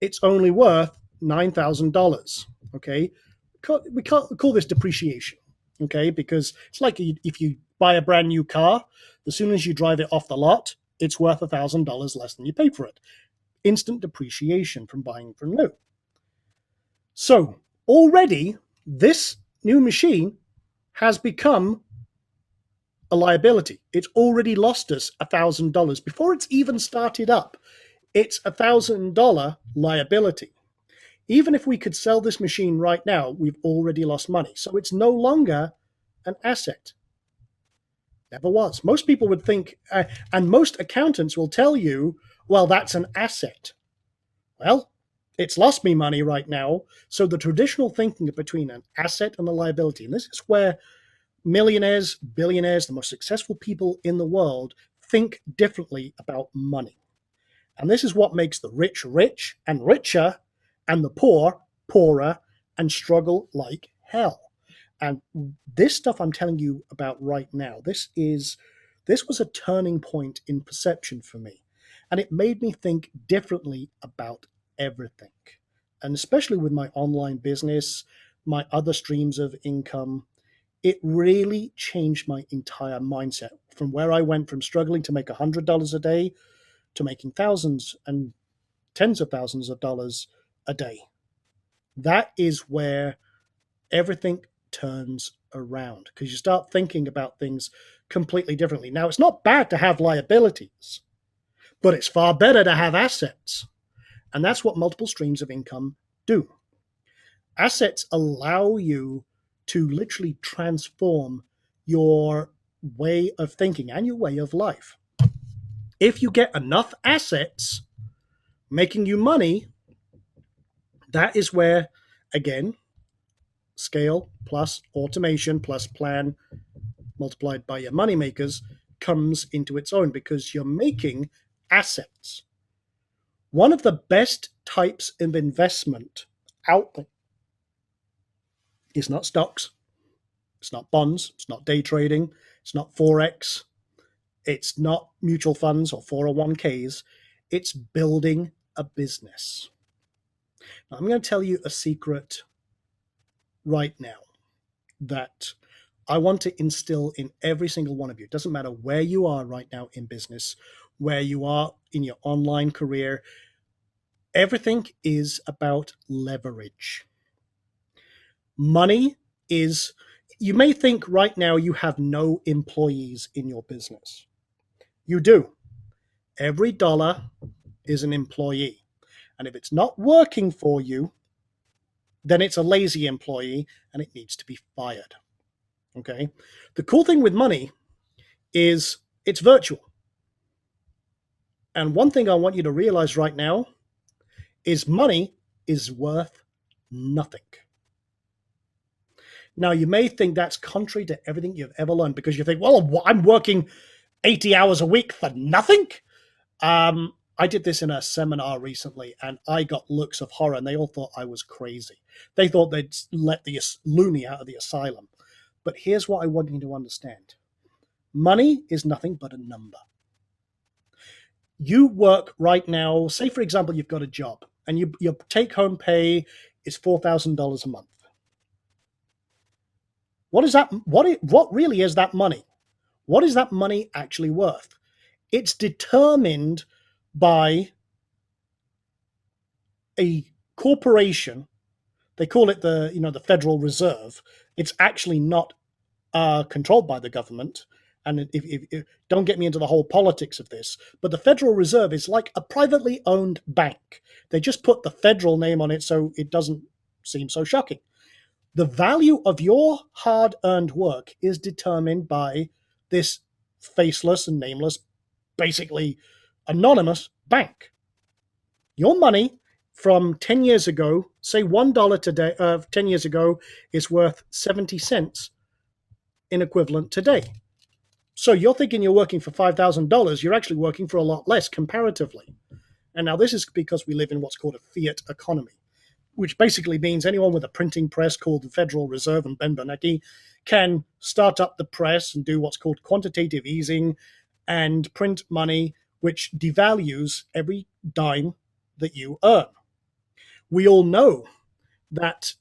it's only worth $9,000. Okay, we can't call this depreciation. Okay, because it's like if you buy a brand new car, as soon as you drive it off the lot, it's worth $1,000 less than you paid for it. Instant depreciation from buying from new. So already, this new machine has become a liability. It's already lost us $1,000 before it's even started up. It's $1,000 liability. Even if we could sell this machine right now, we've already lost money. So it's no longer an asset. Never was. Most people would think, and most accountants will tell you, well, that's an asset. Well, it's lost me money right now. So the traditional thinking between an asset and a liability, and this is where millionaires, billionaires, the most successful people in the world think differently about money. And this is what makes the rich rich and richer, and the poor poorer and struggle like hell. And this stuff I'm telling you about right now, this was a turning point in perception for me. And it made me think differently about everything. And especially with my online business, my other streams of income, it really changed my entire mindset from where I went from struggling to make $100 a day to making thousands and tens of thousands of dollars a day. That is where everything turns around, because you start thinking about things completely differently. Now, it's not bad to have liabilities, but it's far better to have assets. And that's what multiple streams of income do. Assets allow you to literally transform your way of thinking and your way of life. If you get enough assets making you money, that is where, again, scale plus automation plus plan multiplied by your money makers comes into its own, because you're making assets. One of the best types of investment out there is not stocks, it's not bonds, it's not day trading, it's not Forex, it's not mutual funds or 401ks, it's building a business. Now, I'm going to tell you a secret right now that I want to instill in every single one of you. It doesn't matter where you are right now in business, where you are in your online career. Everything is about leverage. Money is, you may think right now you have no employees in your business. You do. Every dollar is an employee. And if it's not working for you, then it's a lazy employee and it needs to be fired. Okay? The cool thing with money is it's virtual. And one thing I want you to realize right now is money is worth nothing. Now, you may think that's contrary to everything you've ever learned, because you think, well, I'm working 80 hours a week for nothing. I did this in a seminar recently, and I got looks of horror, and they all thought I was crazy. They thought they'd let the loony out of the asylum. But here's what I want you to understand. Money is nothing but a number. You work right now, say, for example, you've got a job, and your take-home pay is $4,000 a month. What is that? What really is that money? What is that money actually worth? It's determined by a corporation. They call it the Federal Reserve. It's actually not controlled by the government. And if don't get me into the whole politics of this, but the Federal Reserve is like a privately owned bank. They just put the federal name on it so it doesn't seem so shocking. The value of your hard-earned work is determined by this faceless and nameless, basically anonymous bank. Your money from 10 years ago Say $1 today, 10 years ago, is worth 70 cents in equivalent today. So you're thinking you're working for $5,000, you're actually working for a lot less comparatively. And now this is because we live in what's called a fiat economy, which basically means anyone with a printing press called the Federal Reserve and Ben Bernanke can start up the press and do what's called quantitative easing and print money, which devalues every dime that you earn. We all know that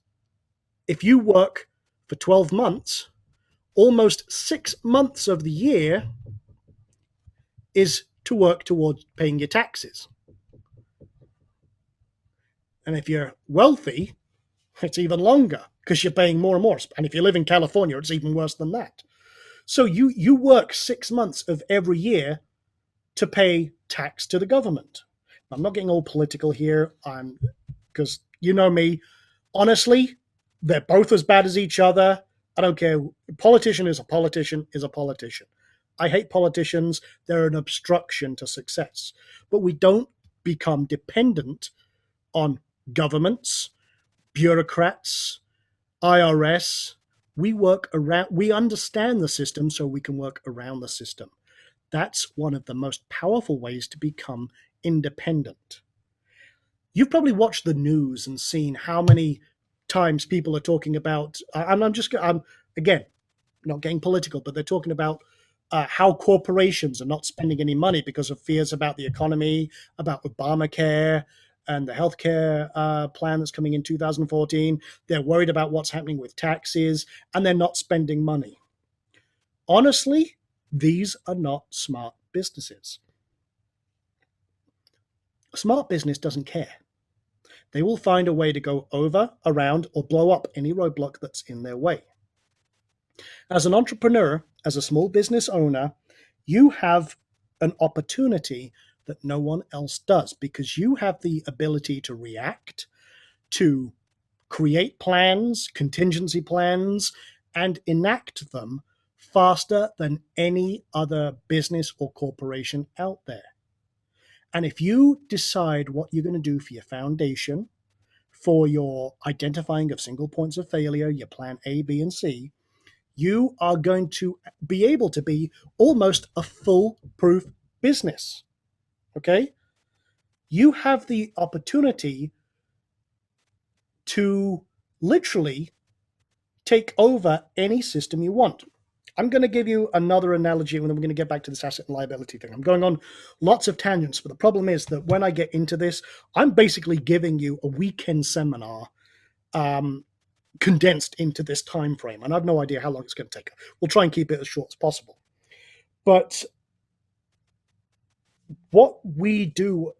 if you work for 12 months, almost 6 months of the year is to work towards paying your taxes. And if you're wealthy, it's even longer because you're paying more and more. And if you live in California, it's even worse than that. So you work 6 months of every year to pay tax to the government. I'm not getting all political here, because you know me. Honestly, they're both as bad as each other. I don't care. A politician is a politician is a politician. I hate politicians. They're an obstruction to success. But we don't become dependent on governments, bureaucrats, IRS. We work around, we understand the system so we can work around the system. That's one of the most powerful ways to become independent. You've probably watched the news and seen how many times people are talking about, I'm again, not getting political, but they're talking about how corporations are not spending any money because of fears about the economy, about Obamacare and the healthcare plan that's coming in 2014. They're worried about what's happening with taxes, and they're not spending money. Honestly, these are not smart businesses. A smart business doesn't care. They will find a way to go over, around, or blow up any roadblock that's in their way. As an entrepreneur, as a small business owner, you have an opportunity that no one else does, because you have the ability to react, to create plans, contingency plans, and enact them faster than any other business or corporation out there. And if you decide what you're going to do for your foundation, for your identifying of single points of failure, your plan A, B, and C, you are going to be able to be almost a foolproof business. Okay? You have the opportunity to literally take over any system you want. I'm going to give you another analogy, and then we're going to get back to this asset and liability thing. I'm going on lots of tangents, but the problem is that when I get into this, I'm basically giving you a weekend seminar condensed into this time frame, and I have no idea how long it's going to take. We'll try and keep it as short as possible. But what we do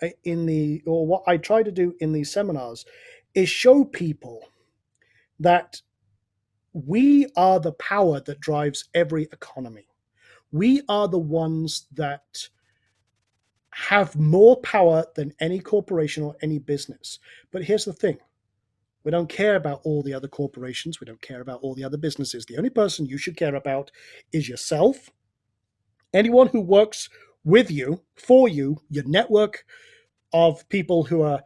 what I try to do in these seminars is show people that we are the power that drives every economy. We are the ones that have more power than any corporation or any business. But here's the thing. We don't care about all the other corporations. We don't care about all the other businesses. The only person you should care about is yourself, anyone who works with you, for you, your network of people who are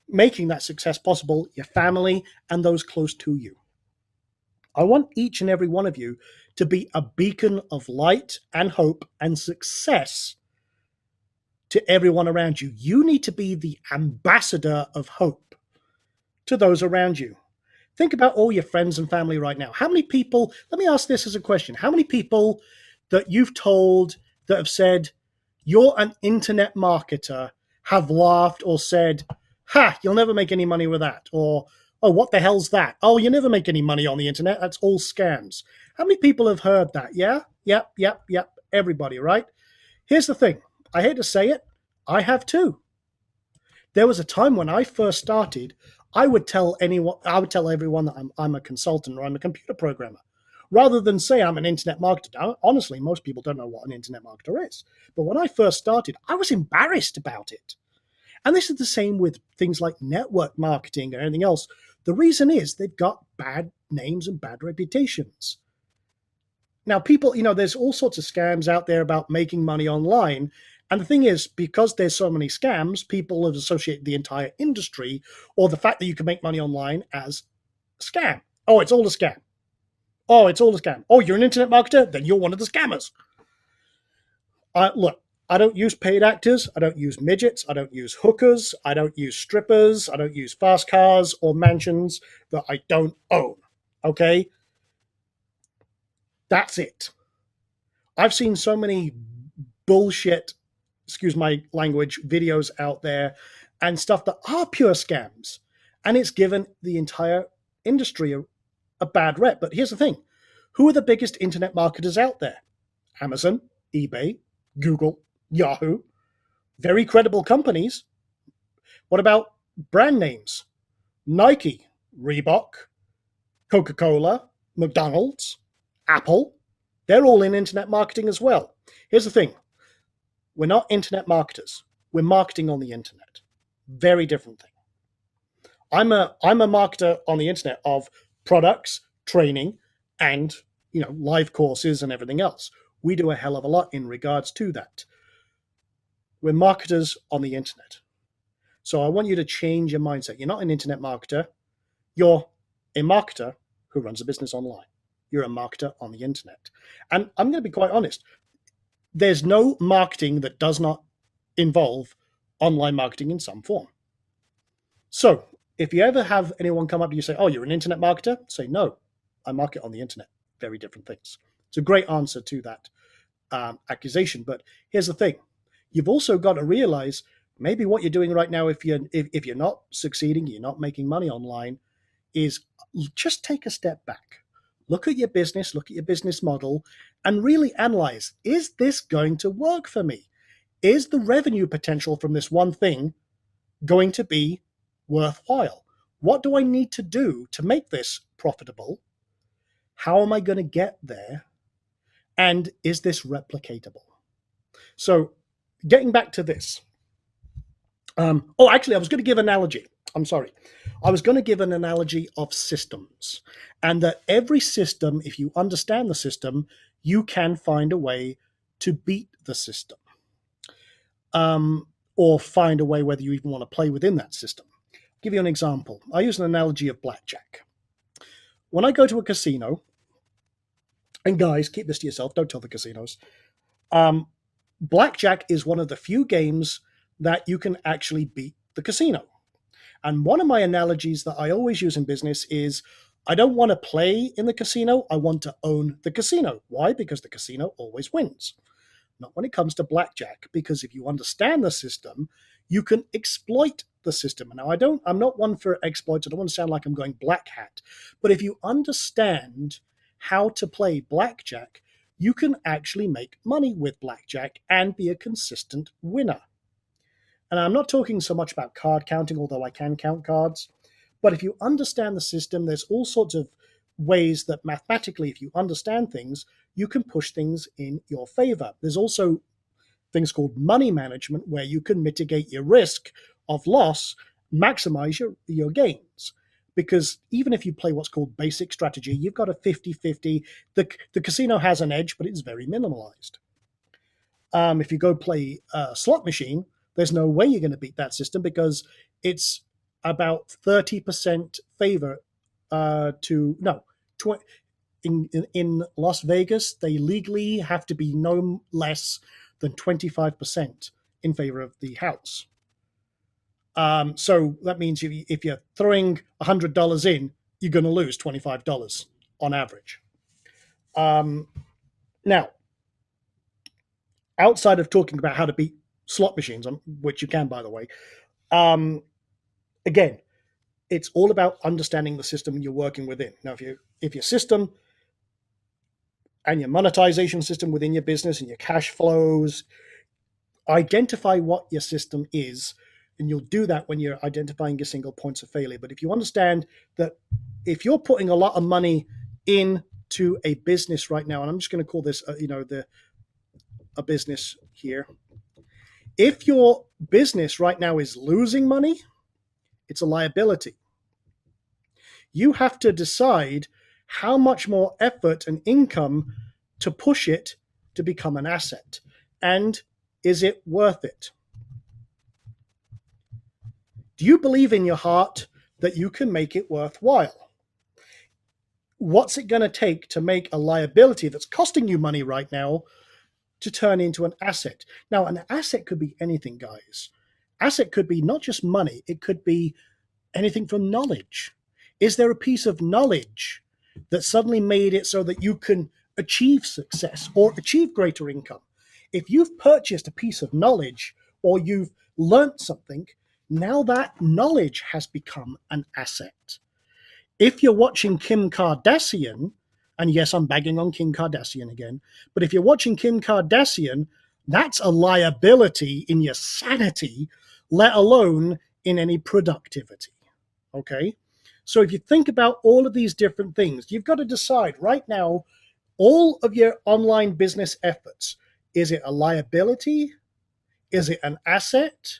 making that success possible, your family, and those close to you. I want each and every one of you to be a beacon of light and hope and success to everyone around you. You need to be the ambassador of hope to those around you. Think about all your friends and family right now. How many people, let me ask this as a question, how many people that you've told that have said, you're an internet marketer, have laughed or said, ha, you'll never make any money with that, or oh, what the hell's that? Oh, you never make any money on the internet. That's all scams. How many people have heard that? Yeah? Yep. Everybody, right? Here's the thing. I hate to say it. I have too. There was a time when I first started, I would tell everyone that I'm a consultant or I'm a computer programmer, rather than say I'm an internet marketer. Honestly, most people don't know what an internet marketer is. But when I first started, I was embarrassed about it. And this is the same with things like network marketing or anything else. The reason is they've got bad names and bad reputations. Now, people, there's all sorts of scams out there about making money online. And the thing is, because there's so many scams, people have associated the entire industry or the fact that you can make money online as a scam. Oh, it's all a scam. Oh, it's all a scam. Oh, you're an internet marketer? Then you're one of the scammers. Look, I don't use paid actors. I don't use midgets. I don't use hookers. I don't use strippers. I don't use fast cars or mansions that I don't own. Okay? That's it. I've seen so many bullshit, excuse my language, videos out there and stuff that are pure scams. And it's given the entire industry a bad rep. But here's the thing. Who are the biggest internet marketers out there? Amazon, eBay, Google, Yahoo. Very credible companies. What about brand names? Nike, Reebok, Coca-Cola, McDonald's, Apple. They're all in internet marketing as well. Here's the thing. We're not internet marketers. We're marketing on the internet. Very different thing. I'm a marketer on the internet of products, training, and live courses and everything else. We do a hell of a lot in regards to that. We're marketers on the internet. So I want you to change your mindset. You're not an internet marketer. You're a marketer who runs a business online. You're a marketer on the internet. And I'm going to be quite honest. There's no marketing that does not involve online marketing in some form. So if you ever have anyone come up to you and say, oh, you're an internet marketer, say, no, I market on the internet. Very different things. It's a great answer to that accusation. But here's the thing. You've also got to realize maybe what you're doing right now, if you're not succeeding, you're not making money online, is just take a step back. Look at your business, look at your business model, and really analyze, is this going to work for me? Is the revenue potential from this one thing going to be worthwhile? What do I need to do to make this profitable? How am I going to get there? And is this replicatable? So getting back to this. Actually, I was going to give an analogy. I'm sorry. I was going to give an analogy of systems, and that every system, if you understand the system, you can find a way to beat the system, or find a way whether you even want to play within that system. I'll give you an example. I use an analogy of blackjack. When I go to a casino, and guys, keep this to yourself, don't tell the casinos. Blackjack is one of the few games that you can actually beat the casino. And one of my analogies that I always use in business is, I don't want to play in the casino, I want to own the casino. Why? Because the casino always wins. Not when it comes to blackjack, because if you understand the system, you can exploit the system. Now, I'm not one for exploits. I don't want to sound like I'm going black hat. But if you understand how to play blackjack, you can actually make money with blackjack and be a consistent winner. And I'm not talking so much about card counting, although I can count cards. But if you understand the system, there's all sorts of ways that mathematically, if you understand things, you can push things in your favor. There's also things called money management, where you can mitigate your risk of loss, maximize your gains. Because even if you play what's called basic strategy, you've got a 50-50. The casino has an edge, but it's very minimalized. If you go play a slot machine, there's no way you're going to beat that system, because it's about 30% favor in Las Vegas, they legally have to be no less than 25% in favor of the house. So that means if you're throwing $100 in, you're going to lose $25 on average. Now, outside of talking about how to beat slot machines, which you can, by the way, again, it's all about understanding the system you're working within. Now, if your system and your monetization system within your business and your cash flows, identify what your system is, and you'll do that when you're identifying your single points of failure. But if you understand that if you're putting a lot of money into a business right now, and I'm just going to call this, a business here. If your business right now is losing money, it's a liability. You have to decide how much more effort and income to push it to become an asset. And Is it worth it? Do you believe in your heart that you can make it worthwhile? What's it going to take to make a liability that's costing you money right now to turn into an asset? Now, an asset could be anything, guys. Asset could be not just money, it could be anything from knowledge. Is there a piece of knowledge that suddenly made it so that you can achieve success or achieve greater income? If you've purchased a piece of knowledge or you've learnt something, now that knowledge has become an asset. If you're watching Kim Kardashian, and yes, I'm bagging on Kim Kardashian again, but if you're watching Kim Kardashian, that's a liability in your sanity, let alone in any productivity. Okay? So if you think about all of these different things, you've got to decide right now all of your online business efforts. Is it a liability? Is it an asset?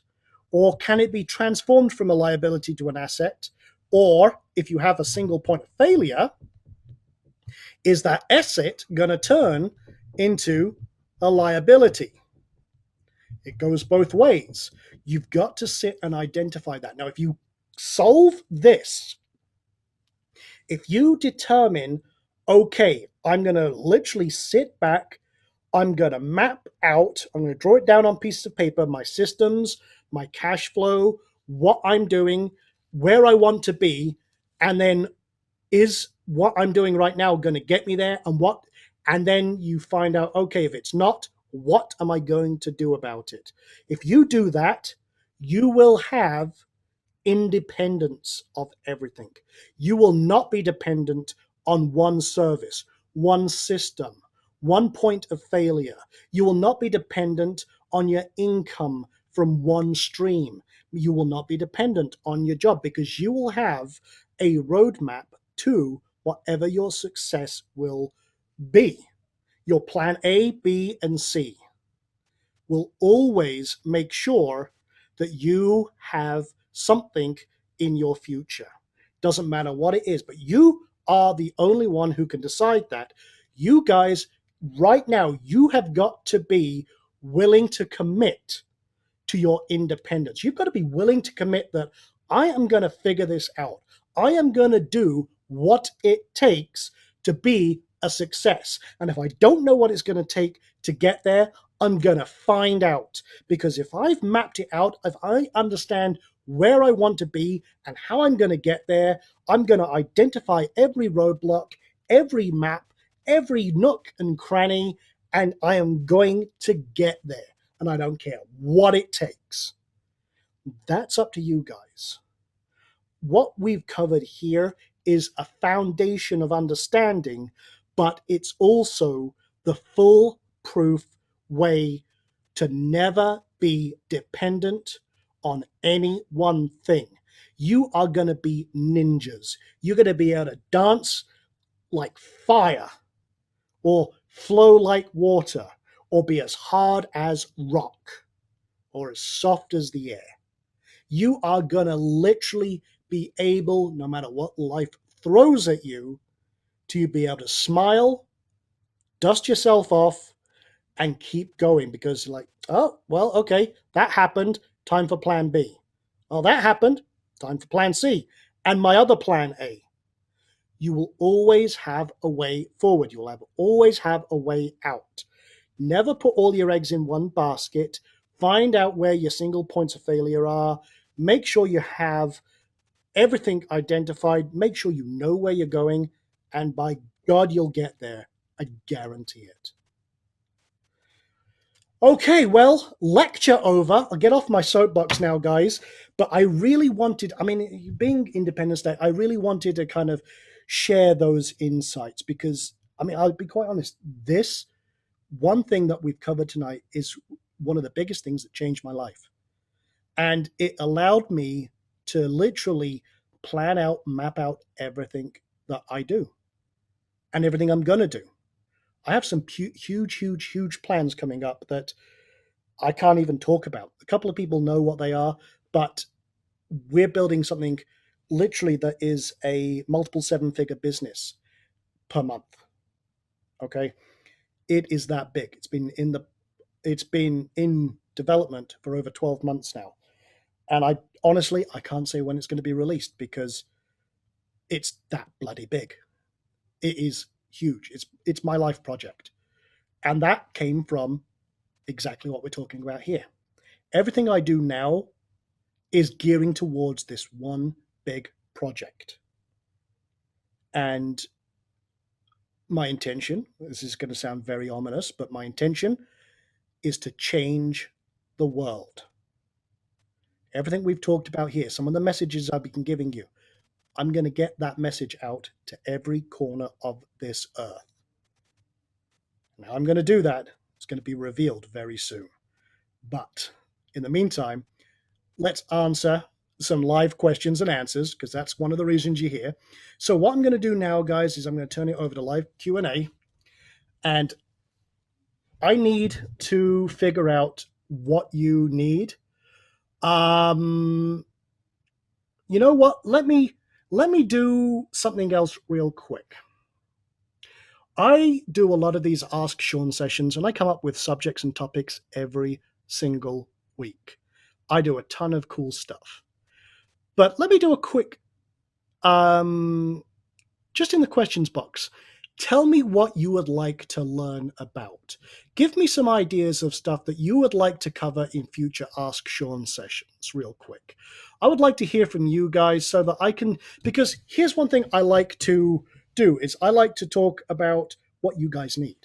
Or can it be transformed from a liability to an asset? Or if you have a single point of failure, is that asset going to turn into a liability? It goes both ways. You've got to sit and identify that. Now, if you solve this, if you determine, okay, I'm going to literally sit back, I'm going to map out, I'm going to draw it down on pieces of paper, my systems, my cash flow, what I'm doing, where I want to be, and then is what I'm doing right now going to get me there? And then you find out, okay, if it's not, what am I going to do about it? If you do that, you will have independence of everything. You will not be dependent on one service, one system, one point of failure. You will not be dependent on your income from one stream. You will not be dependent on your job because you will have a roadmap to whatever your success will be. Your plan A, B, and C will always make sure that you have something in your future. Doesn't matter what it is, but you are the only one who can decide that. You guys, right now, you have got to be willing to commit to your independence. You've got to be willing to commit that I am going to figure this out. I am going to do what it takes to be a success. And if I don't know what it's going to take to get there, I'm going to find out. Because if I've mapped it out, if I understand where I want to be and how I'm going to get there, I'm going to identify every roadblock, every map, every nook and cranny, and I am going to get there. And I don't care what it takes. That's up to you guys. What we've covered here is a foundation of understanding, but it's also the foolproof way to never be dependent on any one thing. You are going to be ninjas. You're going to be able to dance like fire, or flow like water, or be as hard as rock, or as soft as the air. You are going to literally be able, no matter what life throws at you, to be able to smile, dust yourself off, and keep going because, like, oh, well, okay, that happened. Time for plan B. Oh, that happened. Time for plan C. And my other plan A. You will always have a way forward. You will always have a way out. Never put all your eggs in one basket. Find out where your single points of failure are. Make sure you have everything identified. Make sure you know where you're going. And by God, you'll get there. I guarantee it. Okay, well, lecture over. I'll get off my soapbox now, guys. But I really wanted, I mean, being Independence Day, I really wanted to kind of share those insights because, I mean, I'll be quite honest, this one thing that we've covered tonight is one of the biggest things that changed my life. And it allowed me to literally plan out, map out everything that I do and everything I'm going to do. I have some huge plans coming up that I can't even talk about. A couple of people know what they are, but we're building something literally that is a multiple seven-figure business per month. Okay? It is that big. It's been in the It's been in development for over 12 months now. And I honestly, I can't say when it's going to be released because it's that bloody big. It is huge. It's my life project. And that came from exactly what we're talking about here. Everything I do now is gearing towards this one big project. And my intention, this is going to sound very ominous, but my intention is to change the world. Everything we've talked about here, some of the messages I've been giving you, I'm going to get that message out to every corner of this earth. Now I'm going to do that. It's going to be revealed very soon. But in the meantime, let's answer some live questions and answers, because that's one of the reasons you're here. So what I'm going to do now, guys, is I'm going to turn it over to live Q&A, and I need to figure out what you need. You know what? Let me do something else real quick. I do a lot of these Ask Sean sessions, and I come up with subjects and topics every single week. I do a ton of cool stuff. But let me do a quick, just in the questions box, tell me what you would like to learn about. Give me some ideas of stuff that you would like to cover in future Ask Sean sessions real quick. I would like to hear from you guys so that I can, because here's one thing I like to do is I like to talk about what you guys need.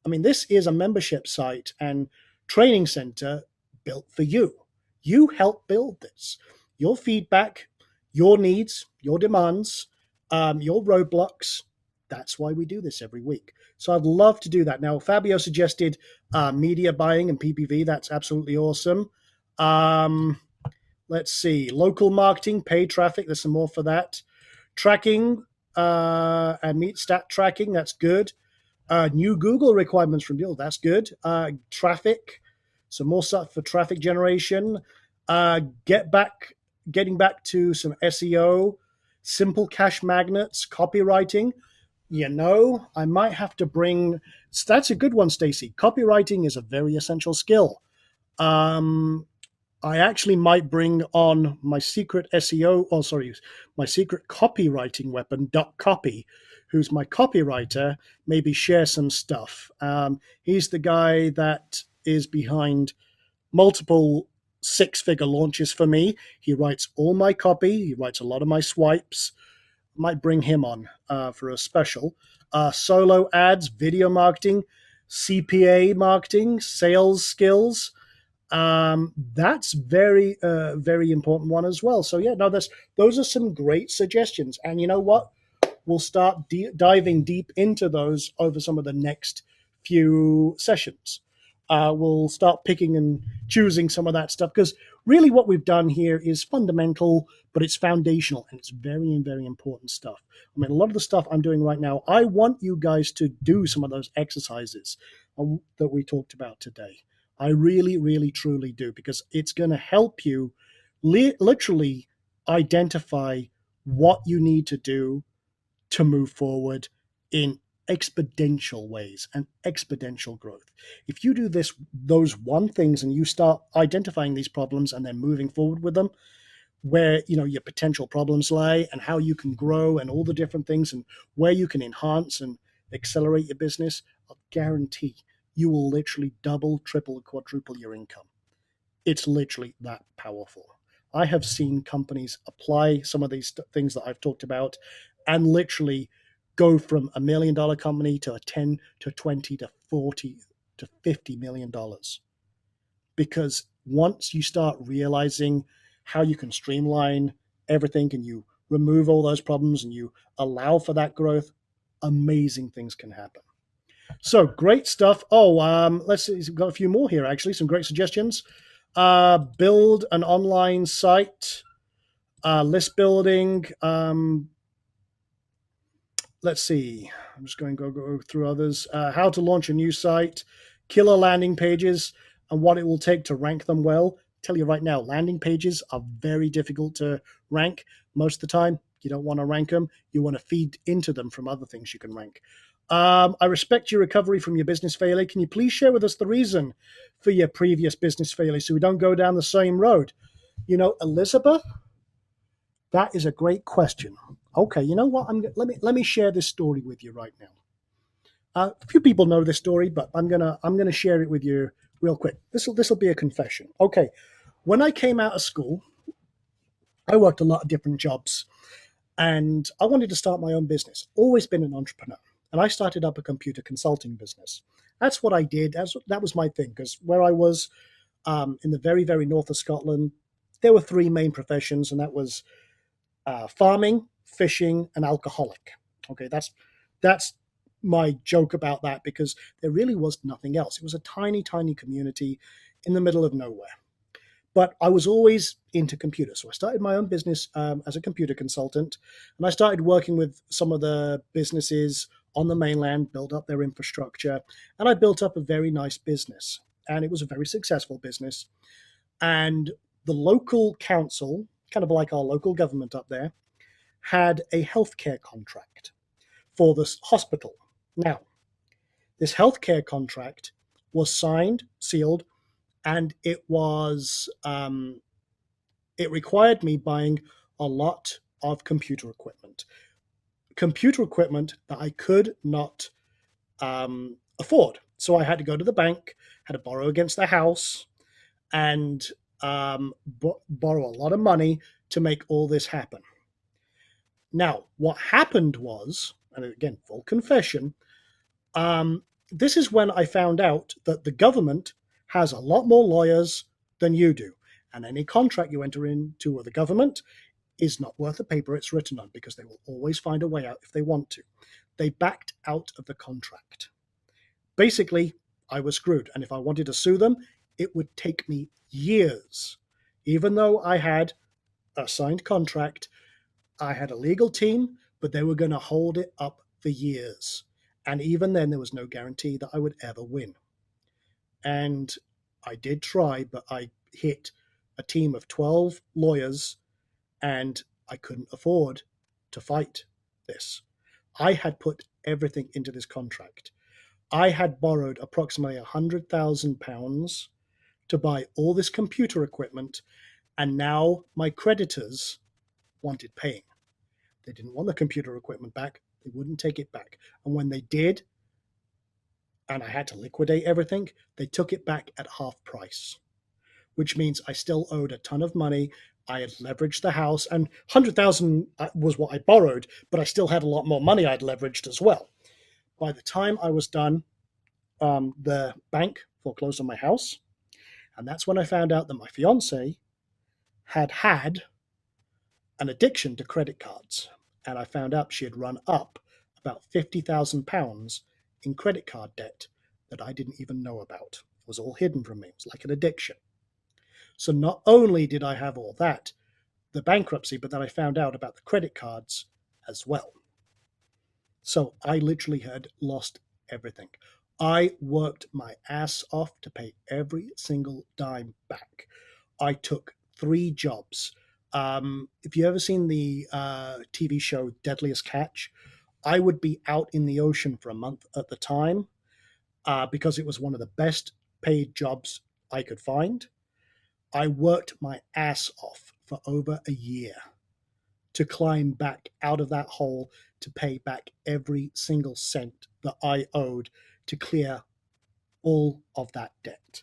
I mean, this is a membership site and training center built for you. You help build this. Your feedback, your needs, your demands, your roadblocks. That's why we do this every week. So I'd love to do that. Now, Fabio suggested media buying and PPV. That's absolutely awesome. Let's see. Local marketing, paid traffic. There's some more for that. Tracking and meet stat tracking. That's good. New Google requirements from Google. That's good. Traffic. Some more stuff for traffic generation. Getting back to some SEO, simple cash magnets, copywriting. You know, I might have to bring. That's a good one, Stacy. Copywriting is a very essential skill. I actually might bring on my secret SEO, my secret copywriting weapon, Duck Copy, who's my copywriter, maybe share some stuff. He's the guy that is behind multiple six-figure launches for me. He writes all my copy. He writes a lot of my swipes. Might bring him on for a special. Solo ads, video marketing, CPA marketing, sales skills. That's very important one as well. So yeah, no, those are some great suggestions. And you know what? We'll start diving deep into those over some of the next few sessions. We'll start picking and choosing some of that stuff, because really what we've done here is fundamental, but it's foundational, and it's very, very important stuff. I mean, a lot of the stuff I'm doing right now, I want you guys to do some of those exercises that we talked about today. I really, really, truly do, because it's going to help you literally identify what you need to do to move forward in exponential ways and exponential growth. If you do those one things and you start identifying these problems and then moving forward with them, where your potential problems lie and how you can grow and all the different things and where you can enhance and accelerate your business, I'll guarantee you will literally double, triple, quadruple your income. It's literally that powerful. I have seen companies apply some of these things that I've talked about and literally go from $1 million company to a 10 to 20 to 40 to $50 million. Because once you start realizing how you can streamline everything and you remove all those problems and you allow for that growth, amazing things can happen. So great stuff. Let's see, we've got a few more here, actually, some great suggestions. Build an online site, list building. Let's see. I'm just going to go through others. How to launch a new site, killer landing pages, and what it will take to rank them well. Tell you right now, landing pages are very difficult to rank most of the time. You don't want to rank them. You want to feed into them from other things you can rank. I respect your recovery from your business failure. Can you please share with us the reason for your previous business failure so we don't go down the same road? Elizabeth, that is a great question. Okay, you know what? Let me share this story with you right now. A few people know this story, but I'm gonna share it with you real quick. This will be a confession. Okay, when I came out of school, I worked a lot of different jobs, and I wanted to start my own business. Always been an entrepreneur, and I started up a computer consulting business. That's what I did. That was my thing. Because where I was in the very very north of Scotland, there were three main professions, and that was farming, fishing, and alcoholic. Okay, that's my joke about that because there really was nothing else. It was a tiny, tiny community in the middle of nowhere. But I was always into computers, so I started my own business as a computer consultant, and I started working with some of the businesses on the mainland, build up their infrastructure, and I built up a very nice business, and it was a very successful business. And the local council, kind of like our local government up there, had a healthcare contract for this hospital. Now, this healthcare contract was signed, sealed, and it required me buying a lot of computer equipment that I could not afford. So I had to go to the bank, had to borrow against the house, and borrow a lot of money to make all this happen. Now, what happened was, and again, full confession, this is when I found out that the government has a lot more lawyers than you do. And any contract you enter into with the government is not worth the paper it's written on because they will always find a way out if they want to. They backed out of the contract. Basically, I was screwed. And if I wanted to sue them, it would take me years. Even though I had a signed contract, I had a legal team, but they were going to hold it up for years. And even then, there was no guarantee that I would ever win. And I did try, but I hit a team of 12 lawyers and I couldn't afford to fight this. I had put everything into this contract. I had borrowed approximately £100,000 to buy all this computer equipment, and now my creditors wanted paying. They didn't want the computer equipment back. They wouldn't take it back. And when they did, and I had to liquidate everything, they took it back at half price, which means I still owed a ton of money. I had leveraged the house, and 100,000 was what I borrowed, but I still had a lot more money I'd leveraged as well. By the time I was done, the bank foreclosed on my house, and that's when I found out that my fiance had an addiction to credit cards, and I found out she had run up about £50,000 in credit card debt that I didn't even know about. It was all hidden from me. It was like an addiction. So not only did I have all that, the bankruptcy, but then I found out about the credit cards as well. So I literally had lost everything. I worked my ass off to pay every single dime back. I took 3 jobs. If you ever seen the TV show Deadliest Catch, I would be out in the ocean for a month at the time because it was one of the best paid jobs I could find. I worked my ass off for over a year to climb back out of that hole to pay back every single cent that I owed to clear all of that debt.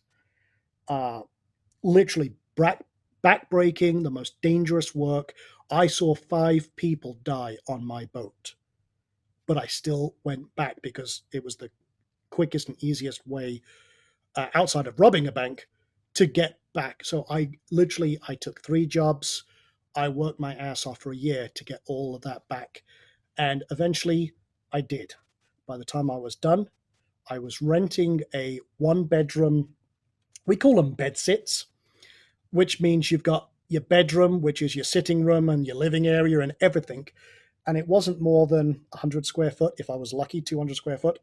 Literally backbreaking, the most dangerous work. I saw 5 people die on my boat, but I still went back because it was the quickest and easiest way outside of robbing a bank to get back. So I took 3 jobs. I worked my ass off for a year to get all of that back. And eventually I did. By the time I was done, I was renting a 1-bedroom, we call them bed sits, which means you've got your bedroom, which is your sitting room and your living area and everything. And it wasn't more than 100 square foot, if I was lucky, 200 square foot.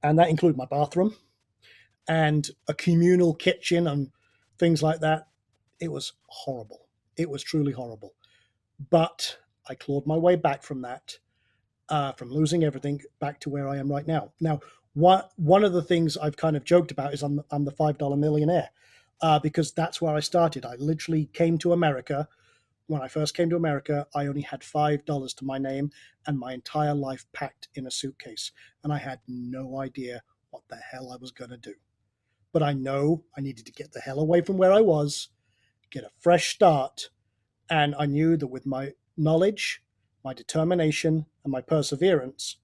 And that included my bathroom and a communal kitchen and things like that. It was horrible. It was truly horrible. But I clawed my way back from that. from losing everything back to where I am right now. Now, one of the things I've kind of joked about is I'm the $5 millionaire, because that's where I started. I literally came to America. When I first came to America, I only had $5 to my name and my entire life packed in a suitcase, and I had no idea what the hell I was going to do. But I know I needed to get the hell away from where I was, get a fresh start, and I knew that with my knowledge, my determination, and my perseverance,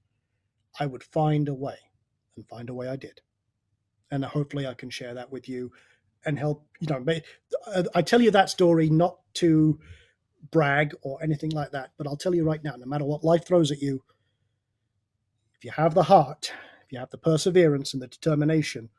I would find a way. And find a way I did. And hopefully I can share that with you and help, I tell you that story not to brag or anything like that, but I'll tell you right now, no matter what life throws at you, if you have the heart, if you have the perseverance and the determination,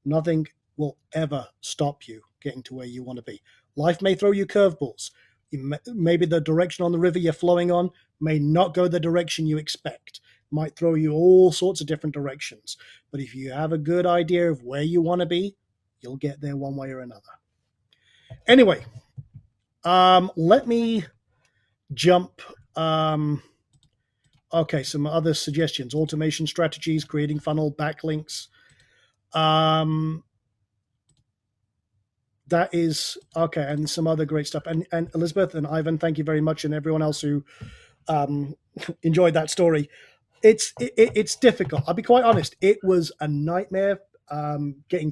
nothing will ever stop you getting to where you want to be. Life may throw you curveballs. Maybe the direction on the river you're flowing on may not go the direction you expect. Might throw you all sorts of different directions. But if you have a good idea of where you want to be, you'll get there one way or another. Anyway, let me jump. Okay, some other suggestions. Automation strategies, creating funnel, backlinks. That is okay, and some other great stuff. And Elizabeth and Ivan, thank you very much, and everyone else who enjoyed that story. It's difficult. I'll be quite honest. It was a nightmare getting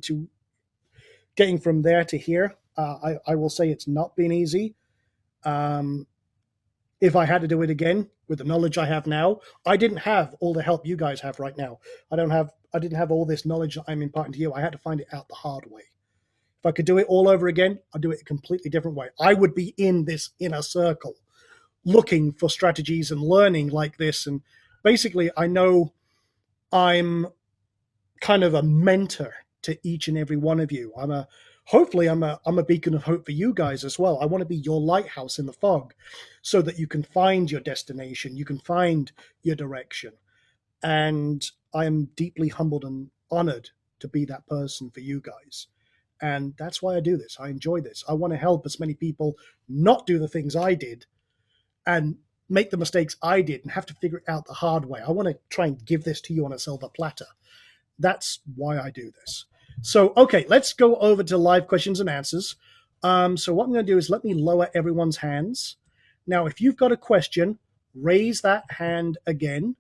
from there to here. I will say it's not been easy. If I had to do it again with the knowledge I have now, I didn't have all the help you guys have right now. I didn't have all this knowledge that I'm imparting to you. I had to find it out the hard way. If I could do it all over again, I'd do it a completely different way. I would be in this inner circle looking for strategies and learning like this. And basically, I know I'm kind of a mentor to each and every one of you. Hopefully I'm a beacon of hope for you guys as well. I want to be your lighthouse in the fog so that you can find your destination, you can find your direction. And I am deeply humbled and honored to be that person for you guys. And that's why I do this. I enjoy this. I want to help as many people not do the things I did and make the mistakes I did and have to figure it out the hard way. I want to try and give this to you on a silver platter. That's why I do this. So, okay, let's go over to live questions and answers. So what I'm going to do is let me lower everyone's hands. Now, if you've got a question, raise that hand again,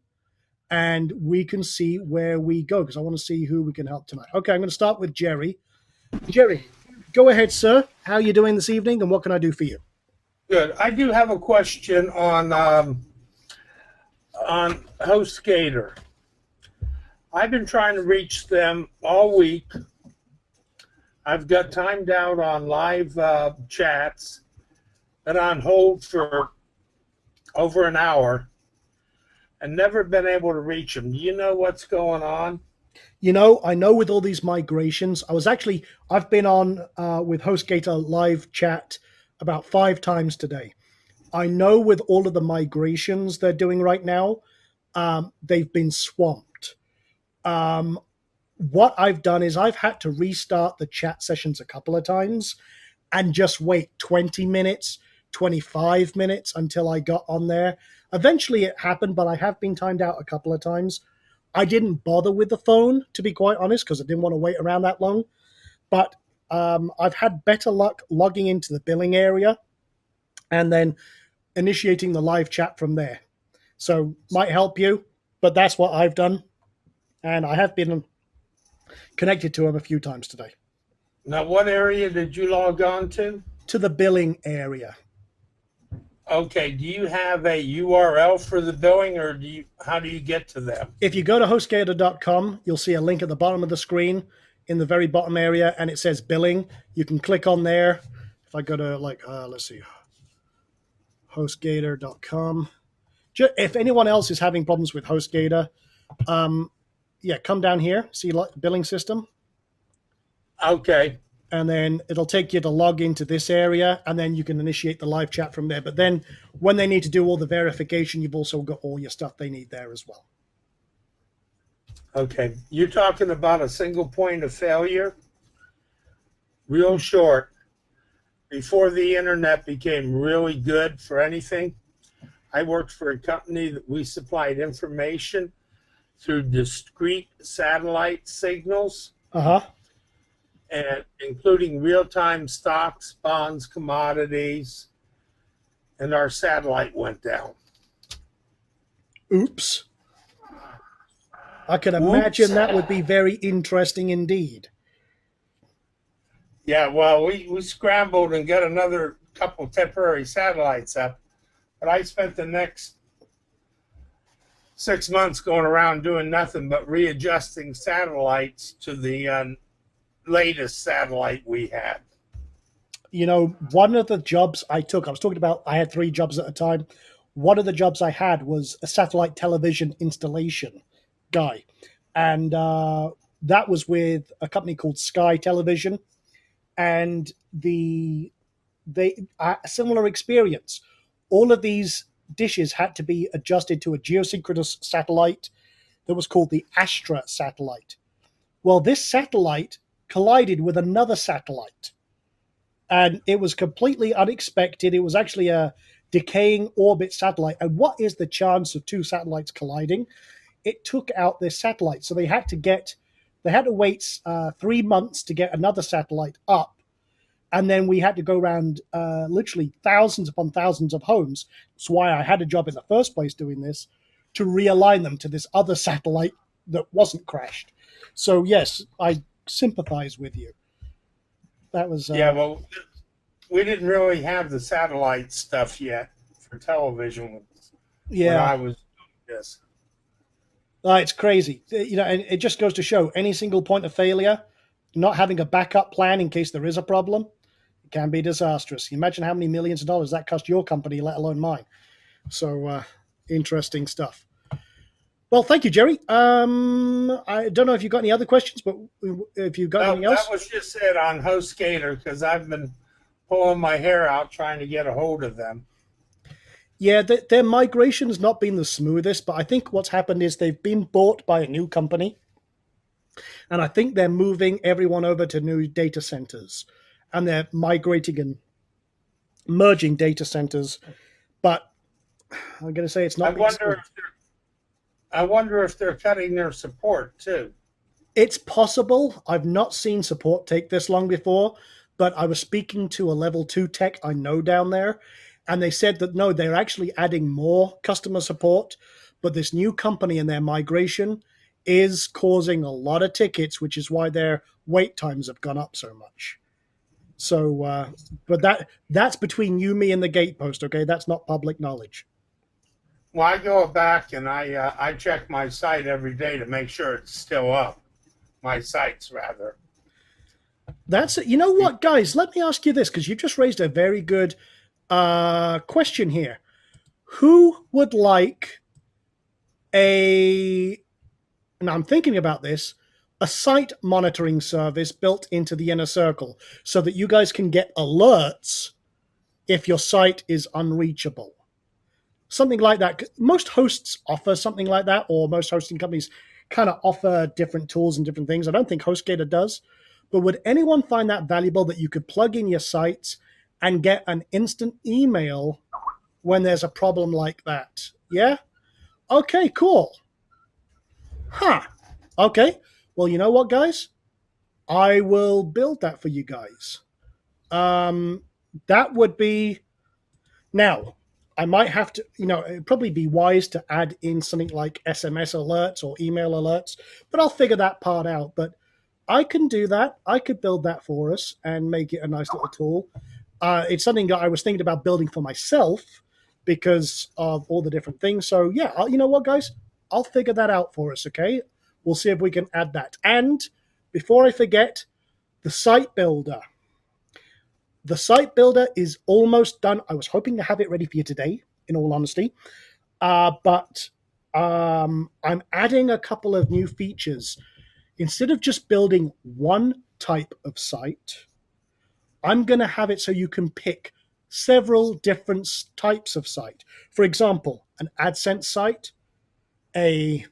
and we can see where we go, because I want to see who we can help tonight. Okay, I'm going to start with Jerry. Jerry, go ahead, sir. How are you doing this evening, and what can I do for you? Good. I do have a question on HostGator. I've been trying to reach them all week. I've got timed out on live chats and on hold for over an hour and never been able to reach them. Do you know what's going on? You know, I know with all these migrations, I've been on with HostGator live chat about 5 times today. I know with all of the migrations they're doing right now, they've been swamped. What I've done is I've had to restart the chat sessions a couple of times and just wait 20 minutes, 25 minutes until I got on there. Eventually it happened, but I have been timed out a couple of times. I didn't bother with the phone, to be quite honest, because I didn't want to wait around that long. But I've had better luck logging into the billing area and then initiating the live chat from there. So might help you, but that's what I've done. And I have been connected to them a few times today. Now, what area did you log on to? To the billing area. Okay, do you have a URL for the billing, or how do you get to them? If you go to hostgator.com, you'll see a link at the bottom of the screen in the very bottom area, and it says billing. You can click on there. If I go to let's see, hostgator.com. If anyone else is having problems with HostGator, come down here, see billing system. Okay. And then it'll take you to log into this area, and then you can initiate the live chat from there. But then when they need to do all the verification, you've also got all your stuff they need there as well. Okay. You're talking about a single point of failure? Real short. Before the internet became really good for anything, I worked for a company that we supplied information through discrete satellite signals, Uh-huh. and including real-time stocks, bonds, commodities, and our satellite went down. Oops. I can Oops. imagine that would be very interesting indeed. Yeah, well, we scrambled and got another couple temporary satellites up, but I spent the next 6 months going around doing nothing but readjusting satellites to the latest satellite we had. You know, one of the jobs I took, I was talking about, I had 3 jobs at a time. One of the jobs I had was a satellite television installation guy. And that was with a company called Sky Television. And they a similar experience. All of these dishes had to be adjusted to a geosynchronous satellite that was called the Astra satellite. Well, this satellite collided with another satellite, and it was completely unexpected. It was actually a decaying orbit satellite. And what is the chance of 2 satellites colliding? It took out this satellite, so they had to wait 3 months to get another satellite up. And then we had to go around literally thousands upon thousands of homes. That's why I had a job in the first place doing this, to realign them to this other satellite that wasn't crashed. So yes, I sympathize with you. That was Yeah, well, we didn't really have the satellite stuff yet for television when I was doing this. It's crazy. You know, and it just goes to show any single point of failure, not having a backup plan in case there is a problem, it can be disastrous. Imagine how many millions of dollars that cost your company, let alone mine. So interesting stuff. Well, thank you, Jerry. I don't know if you've got any other questions, but if you've got anything else. That was just it on HostGator, because I've been pulling my hair out trying to get a hold of them. Yeah, their migration has not been the smoothest, but I think what's happened is they've been bought by a new company, and I think they're moving everyone over to new data centers, and they're migrating and merging data centers. But I'm going to say it's not. I wonder if they're cutting their support too. It's possible. I've not seen support take this long before, but I was speaking to a level 2 tech I know down there, and they said that no, they're actually adding more customer support, but this new company and their migration is causing a lot of tickets, which is why their wait times have gone up so much. So, but that's between you, me, and the gatepost, okay? That's not public knowledge. Well, I go back and I check my site every day to make sure it's still up. My sites, rather. That's it. You know what, guys? Let me ask you this, because you just raised a very good question here. Who would like and I'm thinking about this, a site monitoring service built into the inner circle so that you guys can get alerts if your site is unreachable? Something like that. Most hosts offer something like that, or most hosting companies kind of offer different tools and different things. I don't think HostGator does, but would anyone find that valuable, that you could plug in your sites and get an instant email when there's a problem like that? Yeah? Okay, cool. Huh. Okay. Well, you know what, guys? I will build that for you guys. That would be... Now, I might have to, it'd probably be wise to add in something like SMS alerts or email alerts, but I'll figure that part out. But I can do that. I could build that for us and make it a nice little tool. It's something that I was thinking about building for myself because of all the different things. So yeah, you know what, guys? I'll figure that out for us, okay? We'll see if we can add that. And before I forget, the site builder. The site builder is almost done. I was hoping to have it ready for you today, in all honesty. But I'm adding a couple of new features. Instead of just building one type of site, I'm going to have it so you can pick several different types of site. For example, an AdSense site, a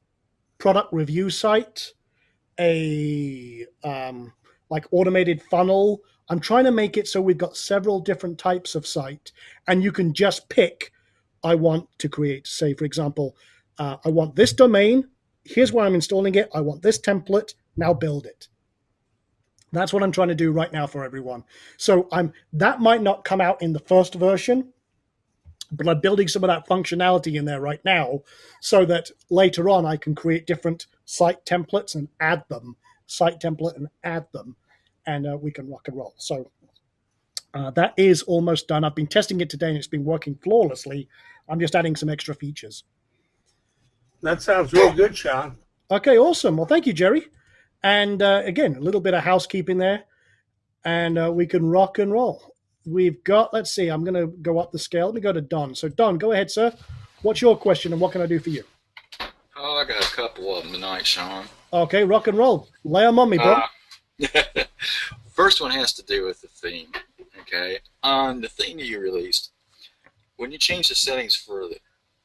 product review site, a like automated funnel. I'm trying to make it so we've got several different types of site, and you can just pick I want to create. Say, for example, I want this domain. Here's where I'm installing it. I want this template. Now build it. That's what I'm trying to do right now for everyone. So that might not come out in the first version, but I'm building some of that functionality in there right now so that later on I can create different site templates and add them, and we can rock and roll. So that is almost done. I've been testing it today and it's been working flawlessly. I'm just adding some extra features. That sounds real good, Sean. Okay, awesome. Well, thank you, Jerry. And again, a little bit of housekeeping there, and we can rock and roll. We've got, let's see, I'm going to go up the scale. Let me go to Don. So, Don, go ahead, sir. What's your question and what can I do for you? Oh, I got a couple of them tonight, Sean. Okay, rock and roll. Lay them on me, bro. First one has to do with the theme. Okay, on the theme that you released, when you change the settings for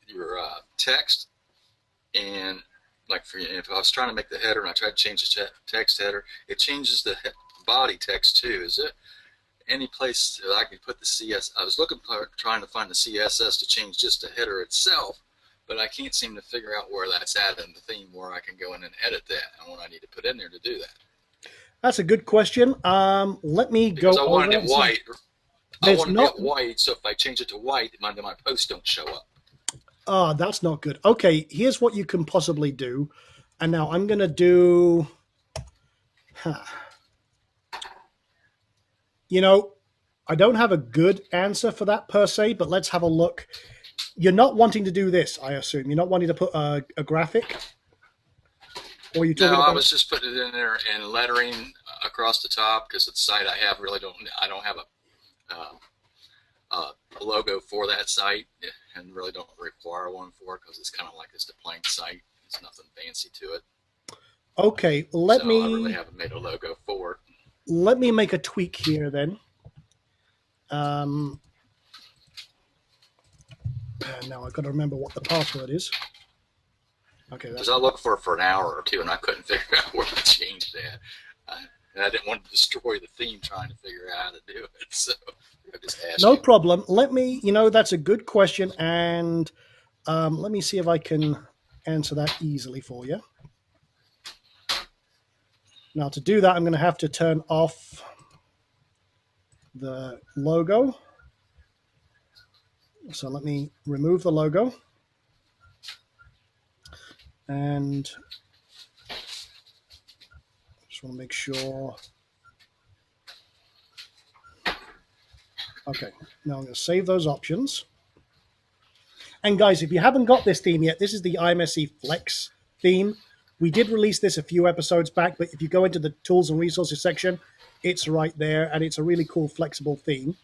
your text, and like if I was trying to make the header and I tried to change the text header, it changes the body text too. Is it any place that I can put the CS? I was trying to find the CSS to change just the header itself, but I can't seem to figure out where that's at in the theme where I can go in and edit that and what I need to put in there to do that. That's a good question. Let me go. Because I wanted it white. I wanted it white, so if I change it to white, my posts don't show up. Oh, that's not good. Okay, here's what you can possibly do. And now I'm going to do... You know, I don't have a good answer for that per se, but let's have a look. You're not wanting to do this, I assume. You're not wanting to put a graphic? Or you talking about... I was just putting it in there and lettering across the top because the site I have I don't have a logo for that site and really don't require one for it because it's kind of like just a plain site. There's nothing fancy to it. Okay, I really haven't made a logo for it. Let me make a tweak here then. Now I've got to remember what the password is. Okay. Because I looked for it for an hour or two and I couldn't figure out where to change that. And I didn't want to destroy the theme trying to figure out how to do it. So I just asked No you. problem. Let me, that's a good question. And let me see if I can answer that easily for you. Now to do that, I'm going to have to turn off the logo. So let me remove the logo. And just want to make sure. Okay, now I'm going to save those options. And guys, if you haven't got this theme yet, this is the IMSE Flex theme. We did release this a few episodes back, but if you go into the tools and resources section, it's right there, and it's a really cool, flexible theme.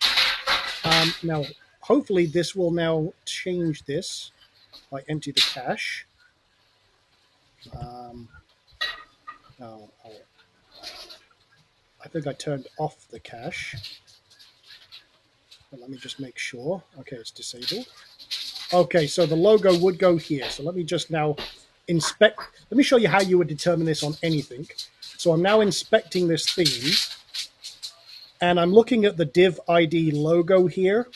Now, hopefully this will now change this if I empty the cache. I think I turned off the cache. But let me just make sure. Okay, it's disabled. Okay, so the logo would go here. So let me just now inspect. Let me show you how you would determine this on anything. So I'm now inspecting this theme. And I'm looking at the div ID logo here.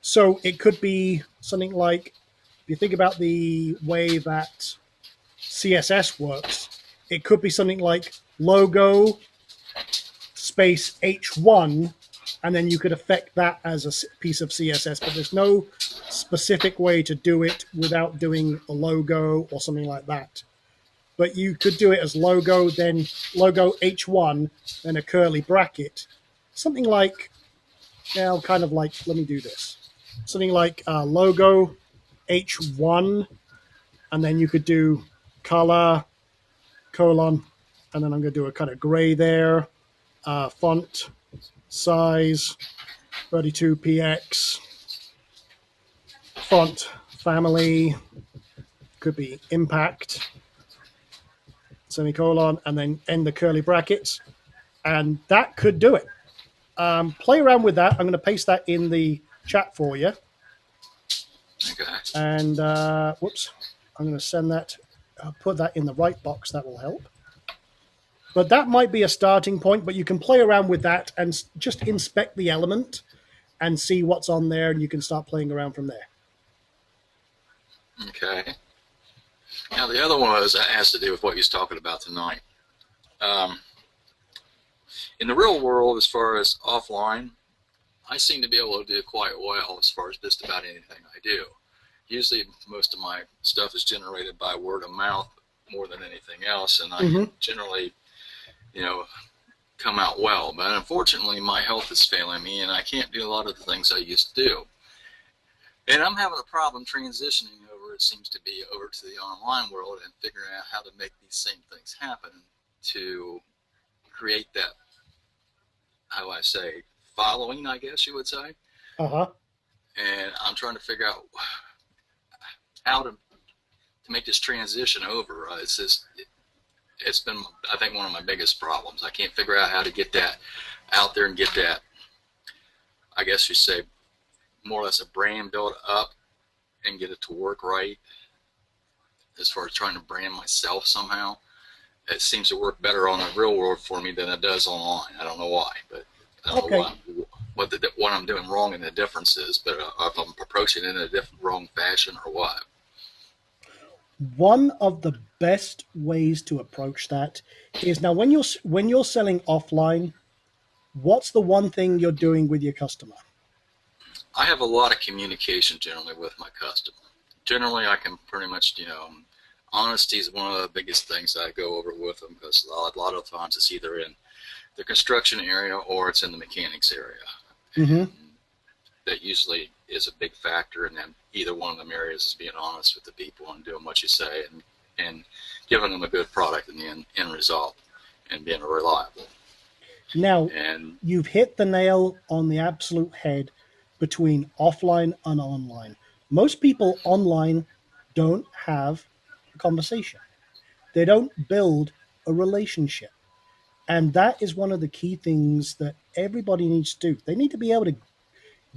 So it could be something like, if you think about the way that CSS works, it could be something like logo space H1, and then you could affect that as a piece of CSS, but there's no specific way to do it without doing a logo or something like that. But you could do it as logo, then logo H1, then a curly bracket. Something like, now kind of like, let me do this. Something like logo H1, and then you could do color, colon, and then I'm going to do a kind of gray there, font size 32px, font family, could be impact, semicolon, and then end the curly brackets, and that could do it. Play around with that. I'm going to paste that in the chat for you. Okay. And whoops, I'm going to send that, put that in the right box. That will help. But that might be a starting point, but you can play around with that and just inspect the element and see what's on there, and you can start playing around from there. Okay. Now the other one has to do with what you was talking about tonight. Um, in the real world, as far as offline, I seem to be able to do quite well as far as just about anything I do. Usually, most of my stuff is generated by word of mouth more than anything else, and I generally, you know, come out well. But unfortunately, my health is failing me, and I can't do a lot of the things I used to do. And I'm having a problem transitioning over, it seems to be, over to the online world and figuring out how to make these same things happen to create that, how do I say, following, I guess you would say. Uh-huh. And I'm trying to figure out how to make this transition over. It's been, I think, one of my biggest problems. I can't figure out how to get that out there and get that, I guess you say, more or less a brand built up and get it to work right. As far as trying to brand myself somehow, it seems to work better on the real world for me than it does online. I don't know why, but I don't know what I'm doing wrong and the difference is, but if I'm approaching it in a different, wrong fashion or what. One of the best ways to approach that is, now when you're selling offline, what's the one thing you're doing with your customer? I have a lot of communication generally with my customer. Generally, I can pretty much, honesty is one of the biggest things that I go over with them, because a lot of times it's either in the construction area or it's in the mechanics area. Mm-hmm. That usually is a big factor, and then either one of them areas is being honest with the people and doing what you say and giving them a good product in the end result and being reliable. Now, you've hit the nail on the absolute head between offline and online. Most people online don't have a conversation. They don't build a relationship. And that is one of the key things that everybody needs to do. They need to be able to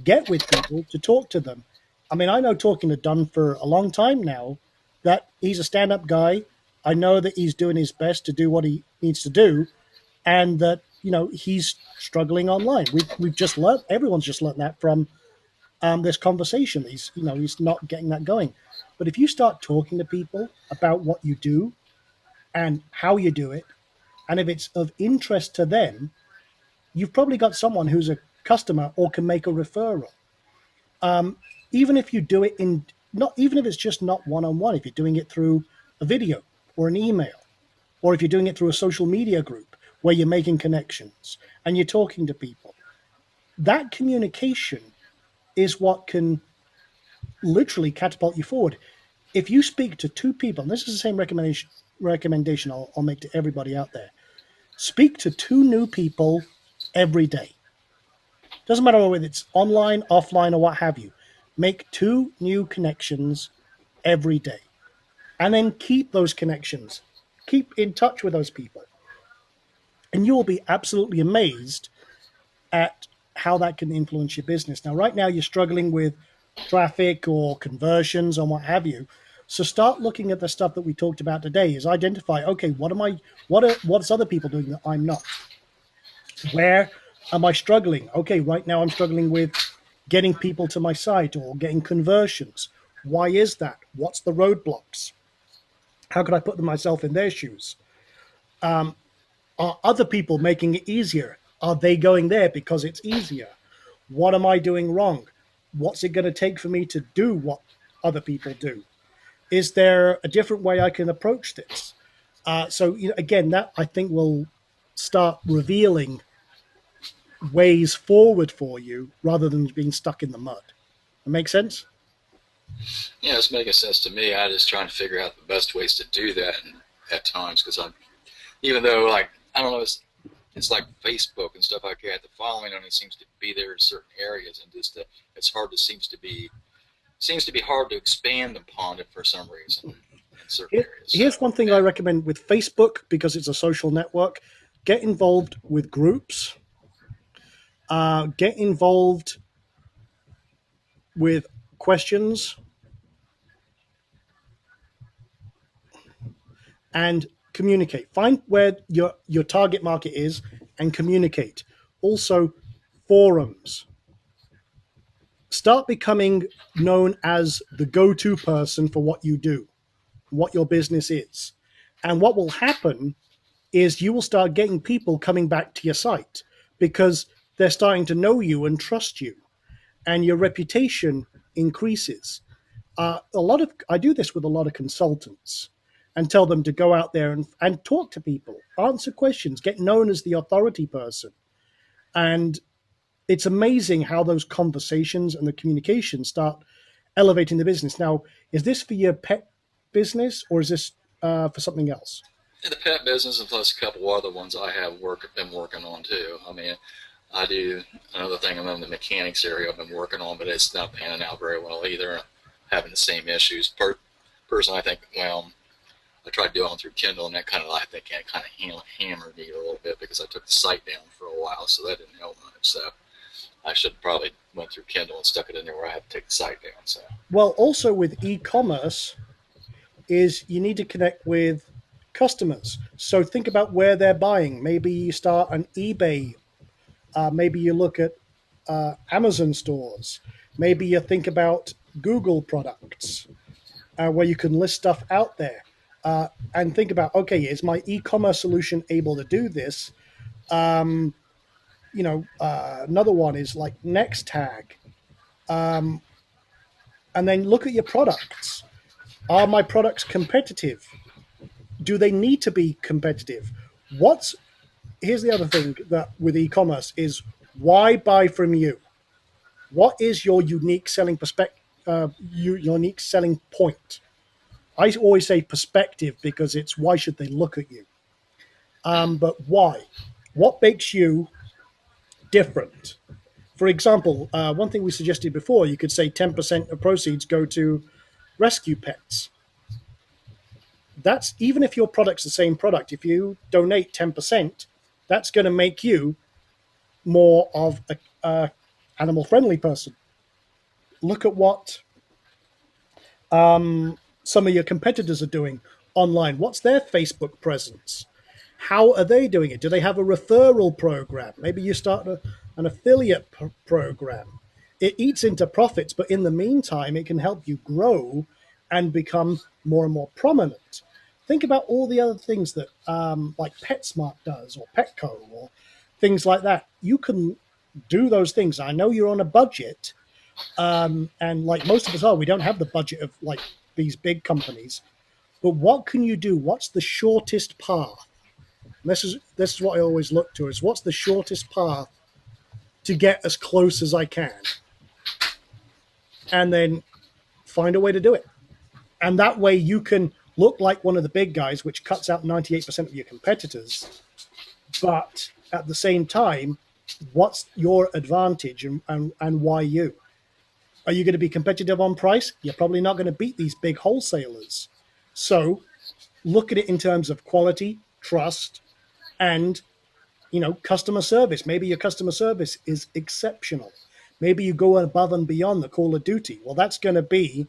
get with people, to talk to them. I mean, I know, talking to Dunn for a long time now, that he's a stand-up guy. I know that he's doing his best to do what he needs to do, and that, he's struggling online. We've just learned, everyone's just learned that from this conversation. He's not getting that going. But if you start talking to people about what you do and how you do it, and if it's of interest to them, you've probably got someone who's a customer or can make a referral. Even if you do it even if it's just not one-on-one, if you're doing it through a video or an email, or if you're doing it through a social media group where you're making connections and you're talking to people, that communication is what can literally catapult you forward. If you speak to two people, and this is the same recommendation I'll make to everybody out there, speak to two new people every day. Doesn't matter whether it's online, offline, or what have you. Make two new connections every day. And then keep those connections. Keep in touch with those people. And you will be absolutely amazed at how that can influence your business. Now, right now, you're struggling with traffic or conversions or what have you. So start looking at the stuff that we talked about today. Is identify, okay, what's other people doing that I'm not? Where am I struggling? Okay, right now I'm struggling with getting people to my site or getting conversions. Why is that? What's the roadblocks? How could I put myself in their shoes? Are other people making it easier? Are they going there because it's easier? What am I doing wrong? What's it going to take for me to do what other people do? Is there a different way I can approach this? So again, that I think will start revealing ways forward for you rather than being stuck in the mud. That make sense? Yeah, it's making sense to me. I just trying to figure out the best ways to do that at times, because even though, like, I don't know, it's like Facebook and stuff like that. The following only seems to be there in certain areas, and just it's hard to seems to be hard to expand upon it for some reason in certain areas. Here's one thing I recommend with Facebook, because it's a social network. Get involved with groups. Get involved with questions, and communicate. Find where your target market is and communicate. Also, forums. start becoming known as the go-to person for what you do, what your business is. And what will happen is you will start getting people coming back to your site because they're starting to know you and trust you, and your reputation increases. I do this with a lot of consultants and tell them to go out there and talk to people, answer questions, get known as the authority person. And it's amazing how those conversations and the communication start elevating the business. Now, is this for your pet business or is this for something else? In the pet business, and plus a couple other ones I have been working on too. I mean, I do another thing in the mechanics area I've been working on, but it's not panning out very well either. Having the same issues. Personally, I think, well, I tried doing it through Kindle, and that kind of hammered me a little bit because I took the site down for a while, so that didn't help much. So I should probably went through Kindle and stuck it in there where I had to take the site down. So, well, also with e-commerce is you need to connect with customers. So think about where they're buying. Maybe you start an eBay. Maybe you look at Amazon stores. Maybe you think about Google products where you can list stuff out there. And think about, okay, is my e-commerce solution able to do this? Another one is like Nextag. And then look at your products. Are my products competitive? Do they need to be competitive? Here's the other thing that with e-commerce is why buy from you? What is your unique selling unique selling point? I always say perspective because it's why should they look at you? But why? What makes you different? For example, one thing we suggested before, you could say 10% of proceeds go to rescue pets. That's even if your product's the same product, if you donate 10%, that's going to make you more of a animal friendly person. Look at what some of your competitors are doing online. What's their Facebook presence? How are they doing it? Do they have a referral program? Maybe you start an affiliate program. It eats into profits, but in the meantime, it can help you grow and become more and more prominent. Think about all the other things that like PetSmart does or Petco or things like that. You can do those things. I know you're on a budget, and like most of us are, we don't have the budget of like these big companies. But what can you do? What's the shortest path? And this is what I always look to is what's the shortest path to get as close as I can, and then find a way to do it. And that way you can look like one of the big guys, which cuts out 98% of your competitors. But at the same time, what's your advantage and why you? Are you going to be competitive on price? You're probably not going to beat these big wholesalers. So look at it in terms of quality, trust, and customer service. Maybe your customer service is exceptional. Maybe you go above and beyond the Call of Duty. Well, that's going to be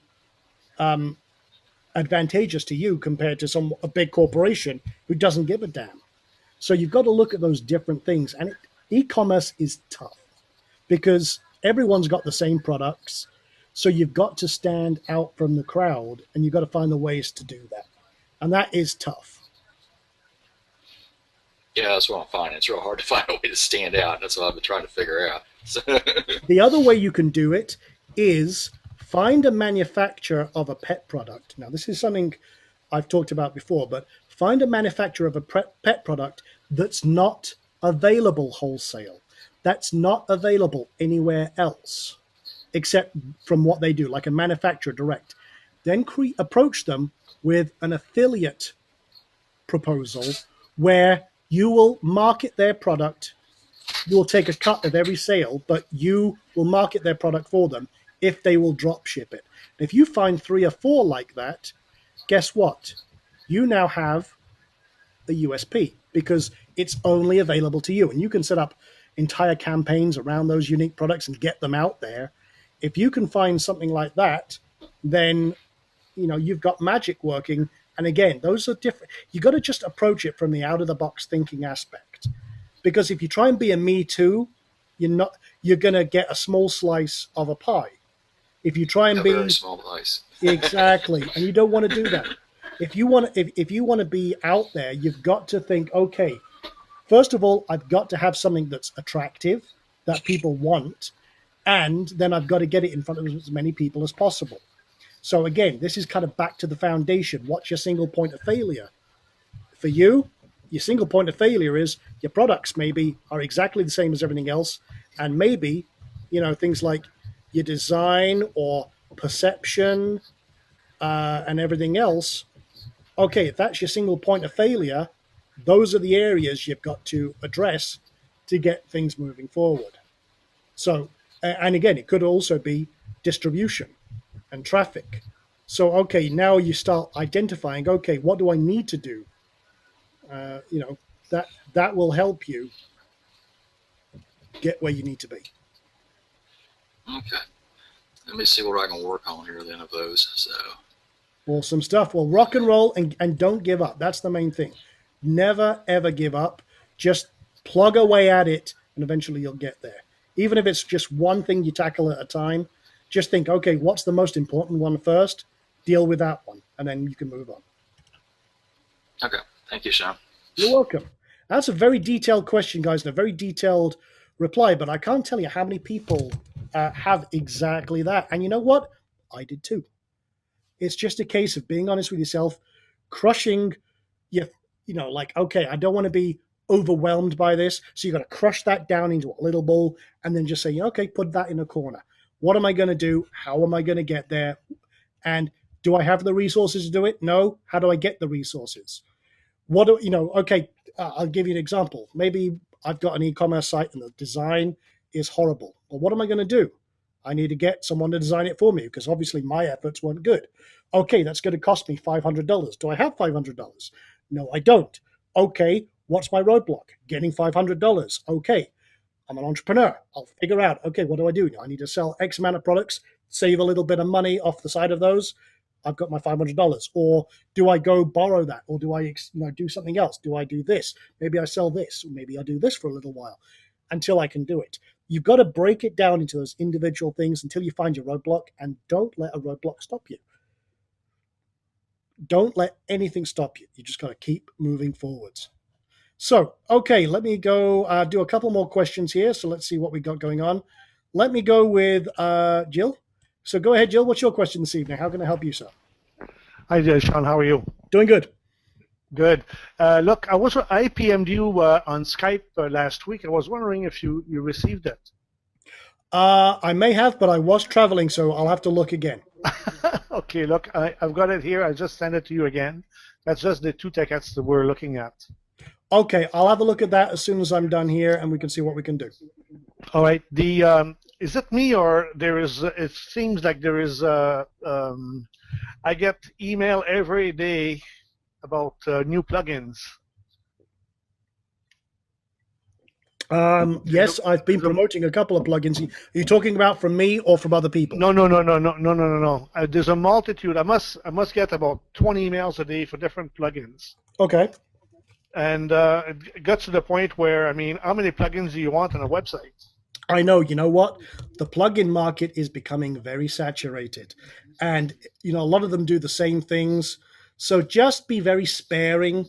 advantageous to you compared to a big corporation who doesn't give a damn. So you've got to look at those different things. And e-commerce is tough because everyone's got the same products. So you've got to stand out from the crowd and you've got to find the ways to do that. And that is tough. Yeah, that's what I'm finding. It's real hard to find a way to stand out. That's what I've been trying to figure out. The other way you can do it is find a manufacturer of a pet product. Now, this is something I've talked about before, but find a manufacturer of a pet product that's not available wholesale, that's not available anywhere else except from what they do, like a manufacturer direct. Then approach them with an affiliate proposal where you will market their product. You will take a cut of every sale, but you will market their product for them if they will drop ship it. If you find 3 or 4 like that, guess what? You now have a USP because it's only available to you. And you can set up entire campaigns around those unique products and get them out there. If you can find something like that, then you've got magic working. And again, those are different. You got to just approach it from the out of the box thinking aspect. Because if you try and be a me too, you're going to get a small slice of a pie. If you try and A be very small slice. exactly, and you don't want to do that. If you want, if you want to be out there, you've got to think, okay, first of all, I've got to have something that's attractive that people want, and then I've got to get it in front of as many people as possible. So again, this is kind of back to the foundation. What's your single point of failure? For you, your single point of failure is your products maybe are exactly the same as everything else, and maybe, things like your design or perception and everything else. Okay, if that's your single point of failure, those are the areas you've got to address to get things moving forward. So, and again, it could also be distribution and traffic. So, okay, now you start identifying, okay, what do I need to do? That will help you get where you need to be. Okay. Let me see what I can work on here then of those. So. Awesome stuff. Well, rock and roll and don't give up. That's the main thing. Never, ever give up. Just plug away at it and eventually you'll get there. Even if it's just one thing you tackle at a time, just think, okay, what's the most important one first? Deal with that one, and then you can move on. Okay. Thank you, Sean. You're welcome. That's a very detailed question, guys, and a very detailed reply, but I can't tell you how many people have exactly that. And you know what? I did too. It's just a case of being honest with yourself, crushing like, okay, I don't want to be overwhelmed by this. So you got to crush that down into a little ball and then just say, okay, put that in a corner. What am I going to do? How am I going to get there? And do I have the resources to do it? No. How do I get the resources? Okay, I'll give you an example. Maybe I've got an e-commerce site and the design is horrible. Well, what am I going to do? I need to get someone to design it for me because obviously my efforts weren't good. Okay, that's going to cost me $500. Do I have $500? No, I don't. Okay, what's my roadblock? Getting $500. Okay, I'm an entrepreneur. I'll figure out, okay, what do I do? I need to sell X amount of products, save a little bit of money off the side of those. I've got my $500. Or do I go borrow that? Or do I do something else? Do I do this? Maybe I sell this. Or maybe I'll do this for a little while until I can do it. You've got to break it down into those individual things until you find your roadblock, and don't let a roadblock stop you. Don't let anything stop you. You just got to keep moving forwards. So, okay, let me go do a couple more questions here. So let's see what we got going on. Let me go with Jill. So go ahead, Jill. What's your question this evening? How can I help you, sir? Hi, Sean. How are you? Doing good. Good. Look, I PM'd you on Skype last week. I was wondering if you received it. I may have, but I was traveling, so I'll have to look again. Okay, look, I've got it here. I just sent it to you again. That's just the 2 tickets that we're looking at. Okay, I'll have a look at that as soon as I'm done here, and we can see what we can do. All right. Is it me or there is? It seems like there is. I get email every day about new plugins. Yes, I've been promoting a couple of plugins. Are you talking about from me or from other people? No. There's a multitude. I must get about 20 emails a day for different plugins. Okay. And it got to the point where, how many plugins do you want on a website? I know. You know what? The plugin market is becoming very saturated. And, a lot of them do the same things. So just be very sparing.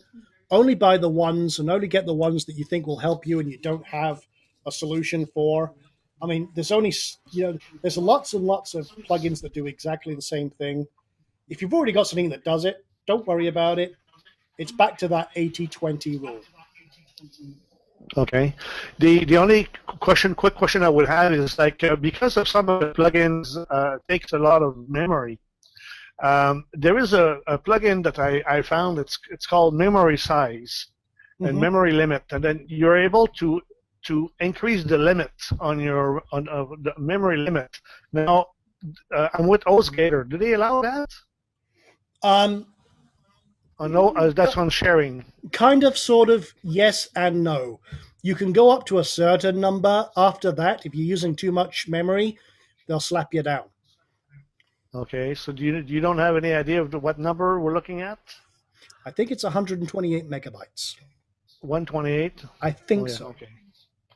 Only buy the ones and only get the ones that you think will help you and you don't have a solution for. There's only, there's lots and lots of plugins that do exactly the same thing. If you've already got something that does it, don't worry about it. It's back to that 80-20 rule. Okay. The only quick question I would have is because of some of the plugins takes a lot of memory. There is a plugin that I found. It's called Memory Size and Memory Limit, and then you're able to increase the limit on the memory limit. Now, I'm with HostGator. Do they allow that? No, that's on sharing. Kind of, sort of, yes and no. You can go up to a certain number. After that, if you're using too much memory, they'll slap you down. Okay, so you don't have any idea of what number we're looking at? I think it's 128 megabytes. 128? I think so.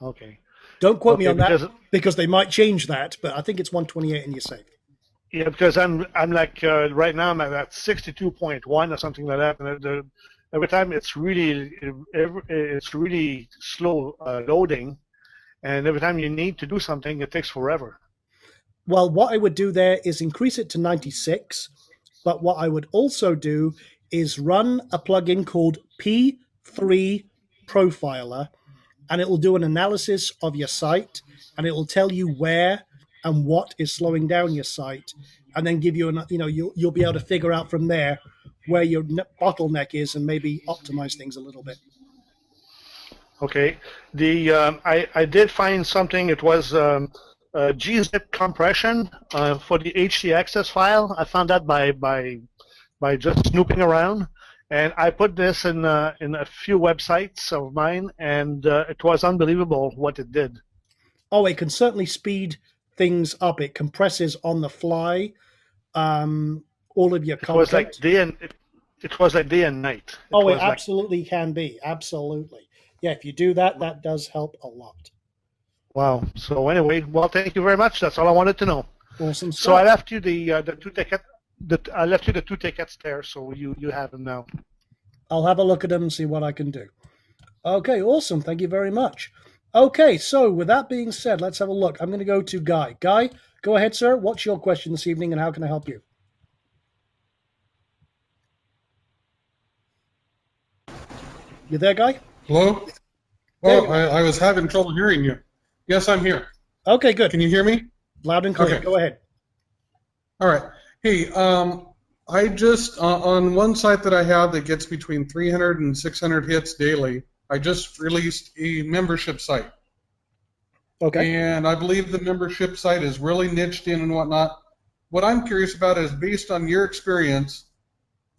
Okay. Don't quote me on that because because they might change that, but I think it's 128 and you're safe. yeah, because I'm like right now I'm at 62.1 or something like that, and every time it's really slow loading, and every time you need to do something, it takes forever. Well, what I would do there is increase it to 96, but what I would also do is run a plugin called P3 Profiler, and it will do an analysis of your site, and it will tell you where and what is slowing down your site, and then give you you'll be able to figure out from there where your bottleneck is and maybe optimize things a little bit. Okay, I did find something. It was gzip compression for the htaccess file. I found that by just snooping around, and I put this in a few websites of mine, and it was unbelievable what it did. Oh, it can certainly speed things up. It compresses on the fly all of your content. It was like day and night. It absolutely can be. Absolutely. Yeah, if you do that, that does help a lot. Wow. So anyway, well, thank you very much. That's all I wanted to know. Awesome stuff. So I left you the two tickets. I left you the two tickets there, so you have them now. I'll have a look at them and see what I can do. Okay, awesome. Thank you very much. Okay, so with that being said, let's have a look. I'm going to go to Guy. Guy, go ahead, sir. What's your question this evening, and how can I help you? You there, Guy? Hello? Oh, I was having trouble hearing you. Yes, I'm here. Okay, good. Can you hear me? Loud and clear. Okay. Go ahead. All right. Hey, I just, on one site that I have that gets between 300 and 600 hits daily, I just released a membership site. Okay. And I believe the membership site is really niched in and whatnot. What I'm curious about is, based on your experience,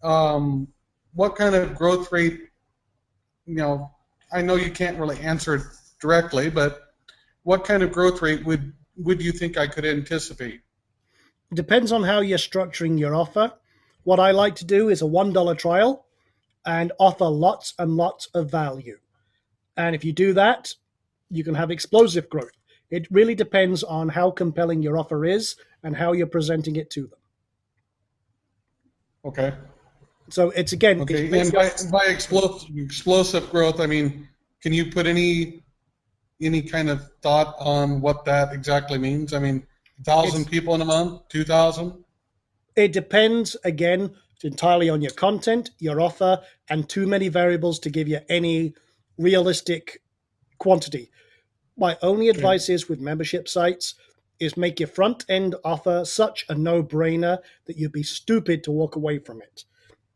what kind of growth rate, I know you can't really answer it directly, but what kind of growth rate would you think I could anticipate? It depends on how you're structuring your offer. What I like to do is a $1 trial and offer lots and lots of value. And if you do that, you can have explosive growth. It really depends on how compelling your offer is and how you're presenting it to them. Okay. So it's, again... Okay, and by explosive growth, I mean, can you put any kind of thought on what that exactly means? I mean, 1,000 people in a month, 2,000? It depends, again, entirely on your content, your offer, and too many variables to give you any realistic quantity. My only advice is with membership sites is make your front-end offer such a no-brainer that you'd be stupid to walk away from it.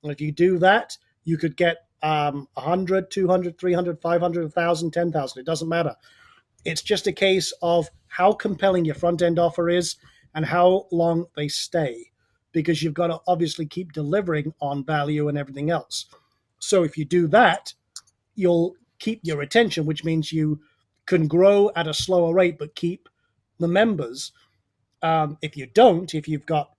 And if you do that, you could get 100, 200, 300, 500, 1,000, 10,000. It doesn't matter. It's just a case of how compelling your front-end offer is and how long they stay, because you've got to obviously keep delivering on value and everything else. So if you do that, you'll keep your retention, which means you can grow at a slower rate but keep the members. If you don't, if you've got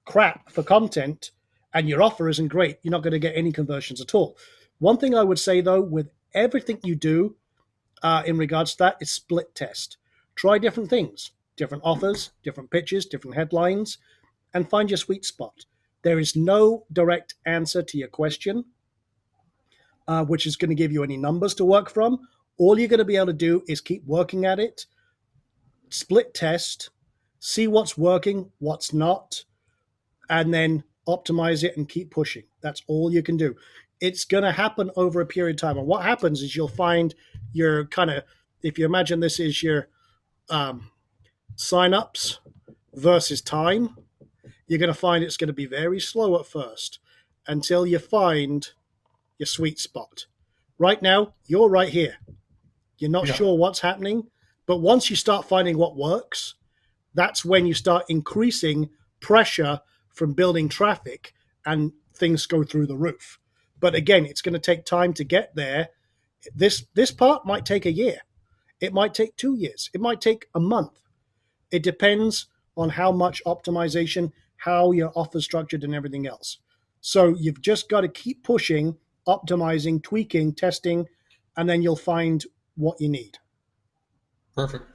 crap for content and your offer isn't great, you're not going to get any conversions at all. One thing I would say, though, with everything you do in regards to that is split test. Try different things, different offers, different pitches, different headlines, and find your sweet spot. There is no direct answer to your question, which is going to give you any numbers to work from. All you're going to be able to do is keep working at it, split test, see what's working, what's not, and then optimize it and keep pushing. That's all you can do. It's going to happen over a period of time. And what happens is you'll find your kind of, if you imagine this is your sign-ups versus time, you're going to find it's going to be very slow at first until you find your sweet spot. Right now, you're right here. You're not sure what's happening, but once you start finding what works, that's when you start increasing pressure from building traffic and things go through the roof. But again, it's going to take time to get there. This part might take a year. It might take 2 years. It might take a month. It depends on how much optimization, how your offer's structured and everything else. So you've just got to keep pushing, optimizing, tweaking, testing, and then you'll find what you need. Perfect.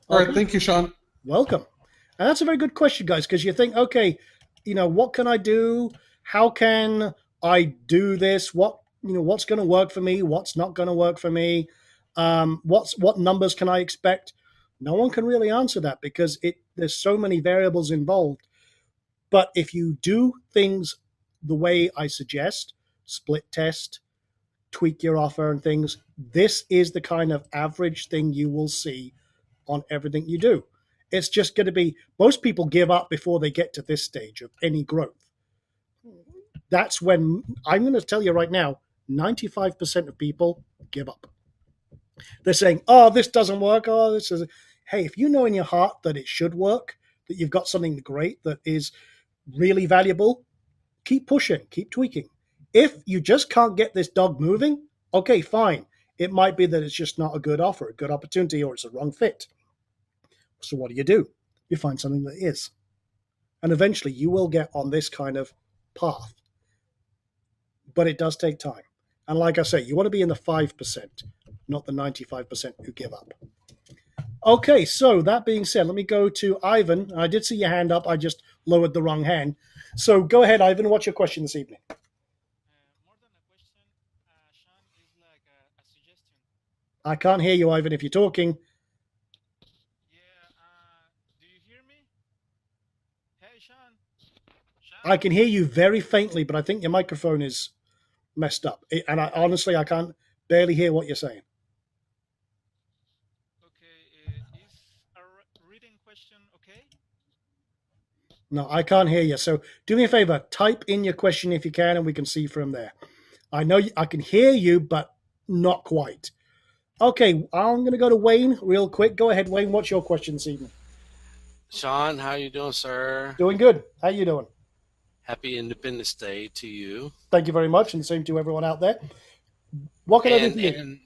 All right, Okay. thank you, Sean. Welcome. And that's a very good question, guys, because you think, okay, what can I do? How can I do this? What's going to work for me? What's not going to work for me? What numbers can I expect? No one can really answer that because there's so many variables involved. But if you do things the way I suggest, split test, tweak your offer and things, this is the kind of average thing you will see on everything you do. It's just going to be, most people give up before they get to this stage of any growth. That's when, I'm going to tell you right now, 95% of people give up. They're saying, oh, this doesn't work. Oh, this is. Hey, if you know in your heart that it should work, that you've got something great that is really valuable, keep pushing, keep tweaking. If you just can't get this dog moving, okay, fine. It might be that it's just not a good offer, a good opportunity, or it's a wrong fit. So what do? You find something that is. And eventually you will get on this kind of path. But it does take time. And like I say, you want to be in the 5%, not the 95% who give up. Okay, so that being said, let me go to Ivan. I did see your hand up. I just lowered the wrong hand. So go ahead, Ivan. What's your question this evening? More than a question, Sean, is like a suggestion. I can't hear you, Ivan, if you're talking. Yeah, do you hear me? Hey, Sean. I can hear you very faintly, but I think your microphone is messed up. And honestly, I can't barely hear what you're saying. Okay, is a reading question okay? No, I can't hear you. So do me a favor, type in your question if you can, and we can see from there. I know I can hear you, but not quite. Okay, I'm going to go to Wayne real quick. Go ahead, Wayne. What's your question this evening? Sean, how you doing, sir? Doing good. How you doing? Happy Independence Day to you. Thank you very much, and the same to everyone out there. What can I do for you?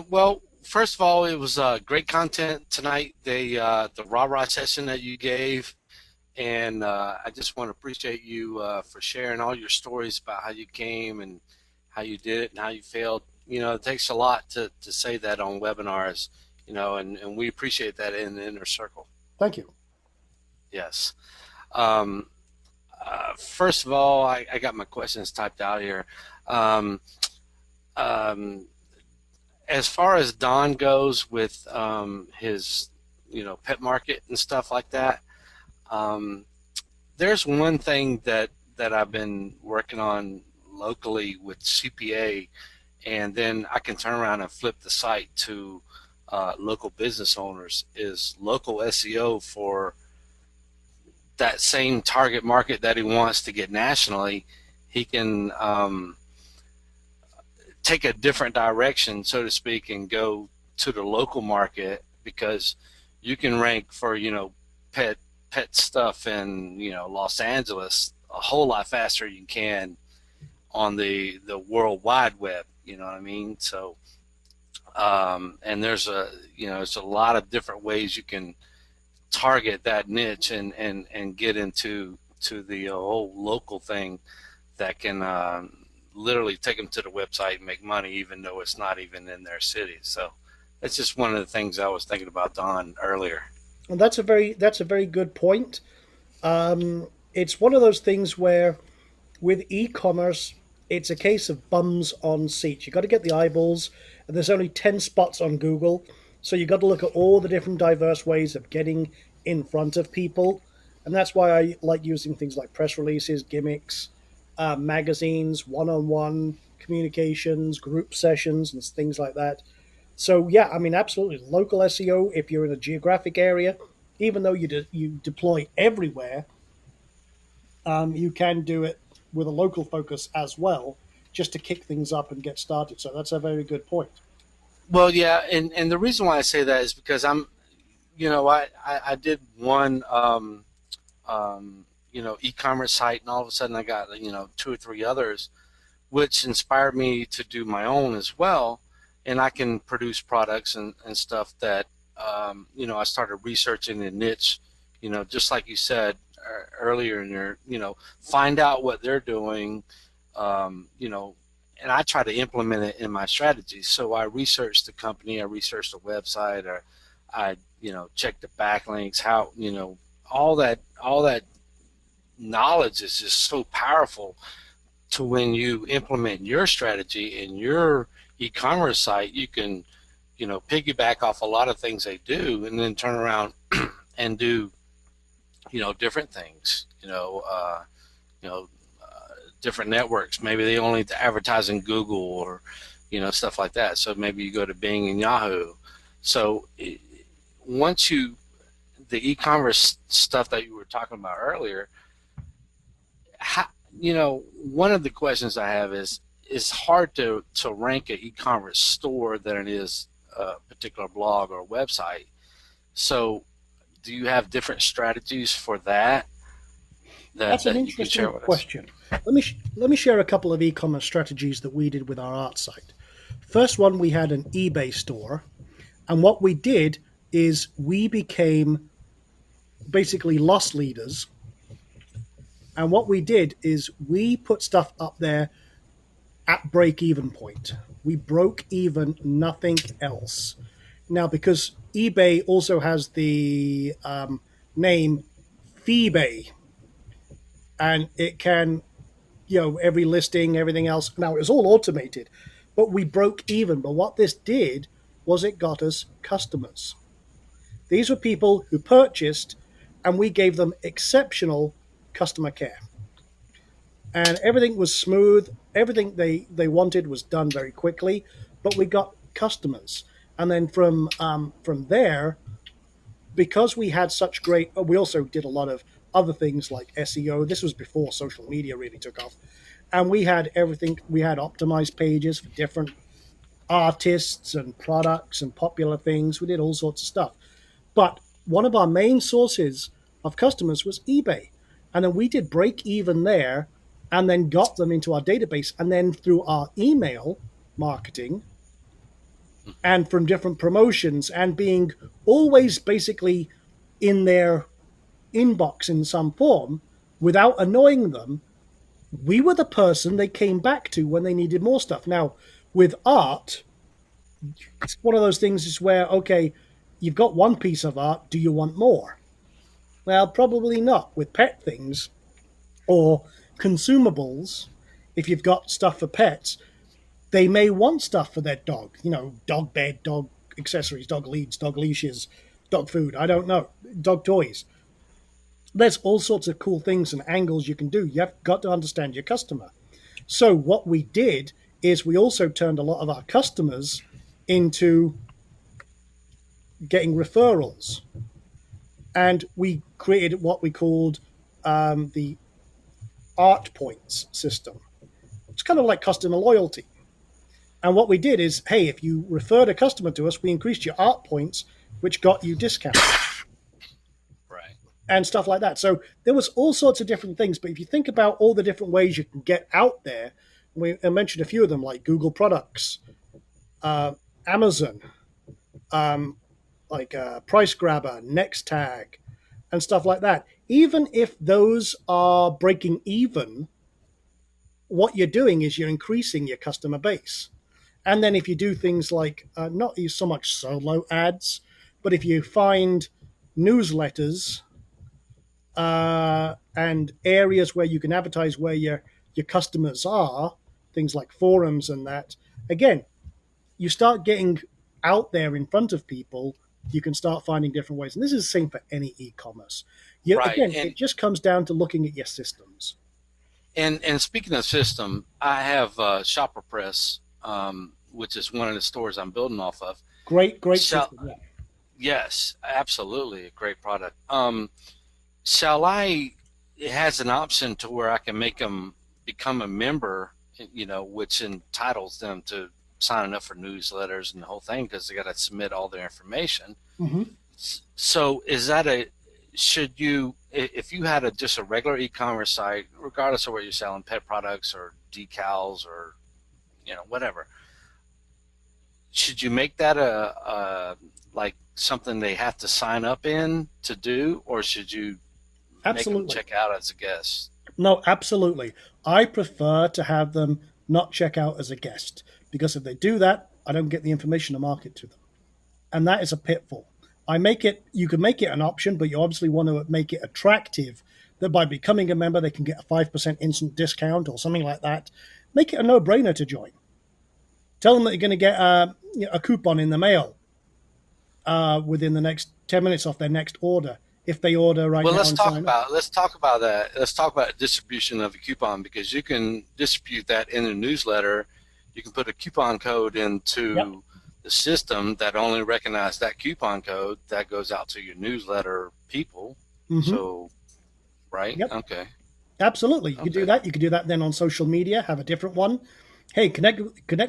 Well, first of all, it was great content tonight. The rah-rah session that you gave, and I just want to appreciate you for sharing all your stories about how you came and how you did it and how you failed. It takes a lot to say that on webinars, and we appreciate that in the inner circle. Thank you. Yes. First of all, I got my questions typed out here. As far as Don goes with his, pet market and stuff like that, there's one thing that I've been working on locally with CPA, and then I can turn around and flip the site to local business owners, is local SEO for that same target market that he wants to get nationally. He can take a different direction, so to speak, and go to the local market, because you can rank for pet stuff in Los Angeles a whole lot faster than you can on the World Wide Web. You know what I mean? So and there's it's a lot of different ways you can target that niche and get into the whole local thing that can literally take them to the website and make money, even though it's not even in their city. So that's just one of the things I was thinking about, Don, earlier. And that's a very good point. It's one of those things where with e-commerce, it's a case of bums on seats. You've got to get the eyeballs, and there's only 10 spots on Google. So you've got to look at all the different diverse ways of getting in front of people. And that's why I like using things like press releases, gimmicks, magazines, one-on-one communications, group sessions, and things like that. So yeah, I mean, absolutely. Local SEO, if you're in a geographic area, even though you deploy everywhere, you can do it with a local focus as well, just to kick things up and get started. So that's a very good point. Well, yeah, and the reason why I say that is because I did one e-commerce site, and all of a sudden I got 2 or 3 others, which inspired me to do my own as well. And I can produce products and stuff that I started researching the niche, just like you said earlier in your, find out what they're doing, and I try to implement it in my strategy. So I researched the company, I researched the website, or I check the backlinks, how, all that knowledge is just so powerful to when you implement your strategy in your e-commerce site, you can, piggyback off a lot of things they do and then turn around and do, different things, different networks. Maybe they only advertise in Google or, stuff like that. So maybe you go to Bing and Yahoo. So once the e-commerce stuff that you were talking about earlier, one of the questions I have is, it's hard to rank an e-commerce store than it is a particular blog or website. So do you have different strategies for that? That's an interesting question. Let me share a couple of e-commerce strategies that we did with our art site. First one, we had an eBay store, and what we did is we became basically loss leaders. And what we did is we put stuff up there at break-even point. We broke even, nothing else. Now, because eBay also has the name Feebay, and it can, every listing, everything else. Now, it was all automated, but we broke even. But what this did was it got us customers. These were people who purchased, and we gave them exceptional customer care. And everything was smooth. Everything they wanted was done very quickly, but we got customers. And then from there, because we had such great, we also did a lot of other things like SEO. This was before social media really took off. And we had everything. We had optimized pages for different artists and products and popular things. We did all sorts of stuff. But one of our main sources of customers was eBay. And then we did break even there and then got them into our database. And then through our email marketing and from different promotions and being always basically in their inbox in some form without annoying them, we were the person they came back to when they needed more stuff. Now, with art, it's one of those things is where, okay, you've got one piece of art, do you want more? Well, probably not. With pet things or consumables, if you've got stuff for pets, they may want stuff for their dog, dog bed, dog accessories, dog leads, dog leashes, dog food, I don't know, dog toys. There's all sorts of cool things and angles you can do. You've got to understand your customer. So what we did is we also turned a lot of our customers into getting referrals. And we created what we called the art points system. It's kind of like customer loyalty. And what we did is, hey, if you referred a customer to us, we increased your art points, which got you discounts. Right. And stuff like that. So there was all sorts of different things. But if you think about all the different ways you can get out there, I mentioned a few of them, like Google Products, Amazon, Price Grabber, Nextag, and stuff like that. Even if those are breaking even, what you're doing is you're increasing your customer base. And then if you do things like not so much solo ads, but if you find newsletters and areas where you can advertise where your customers are, things like forums and that, again, you start getting out there in front of people, you can start finding different ways. And this is the same for any e-commerce. Right. Again, it just comes down to looking at your systems. And speaking of system, I have Shopper Press, which is one of the stores I'm building off of. Great system. Yeah. Yes, absolutely, a great product. It has an option to where I can make them become a member, which entitles them to signing up for newsletters and the whole thing, because they got to submit all their information. Mm-hmm. So is that if you had just a regular e-commerce site, regardless of what you're selling, pet products or decals or whatever, should you make that a like something they have to sign up in to do, or should you Absolutely. make them check out as a guest? No, absolutely. I prefer to have them not check out as a guest, because if they do that, I don't get the information to market to them. And that is a pitfall. You can make it an option, but you obviously want to make it attractive that by becoming a member, they can get a 5% instant discount or something like that. Make it a no-brainer to join. Tell them that you're going to get a coupon in the mail within the next 10 minutes off their next order if they order right Well, now. let's talk about that. Let's talk about distribution of a coupon, because you can distribute that in a newsletter. You can put a coupon code into the system that only recognizes that coupon code that goes out to your newsletter people. Mm-hmm. So, right? Yep. Okay. Absolutely. You could do that. You could do that then on social media, have a different one. Hey, connect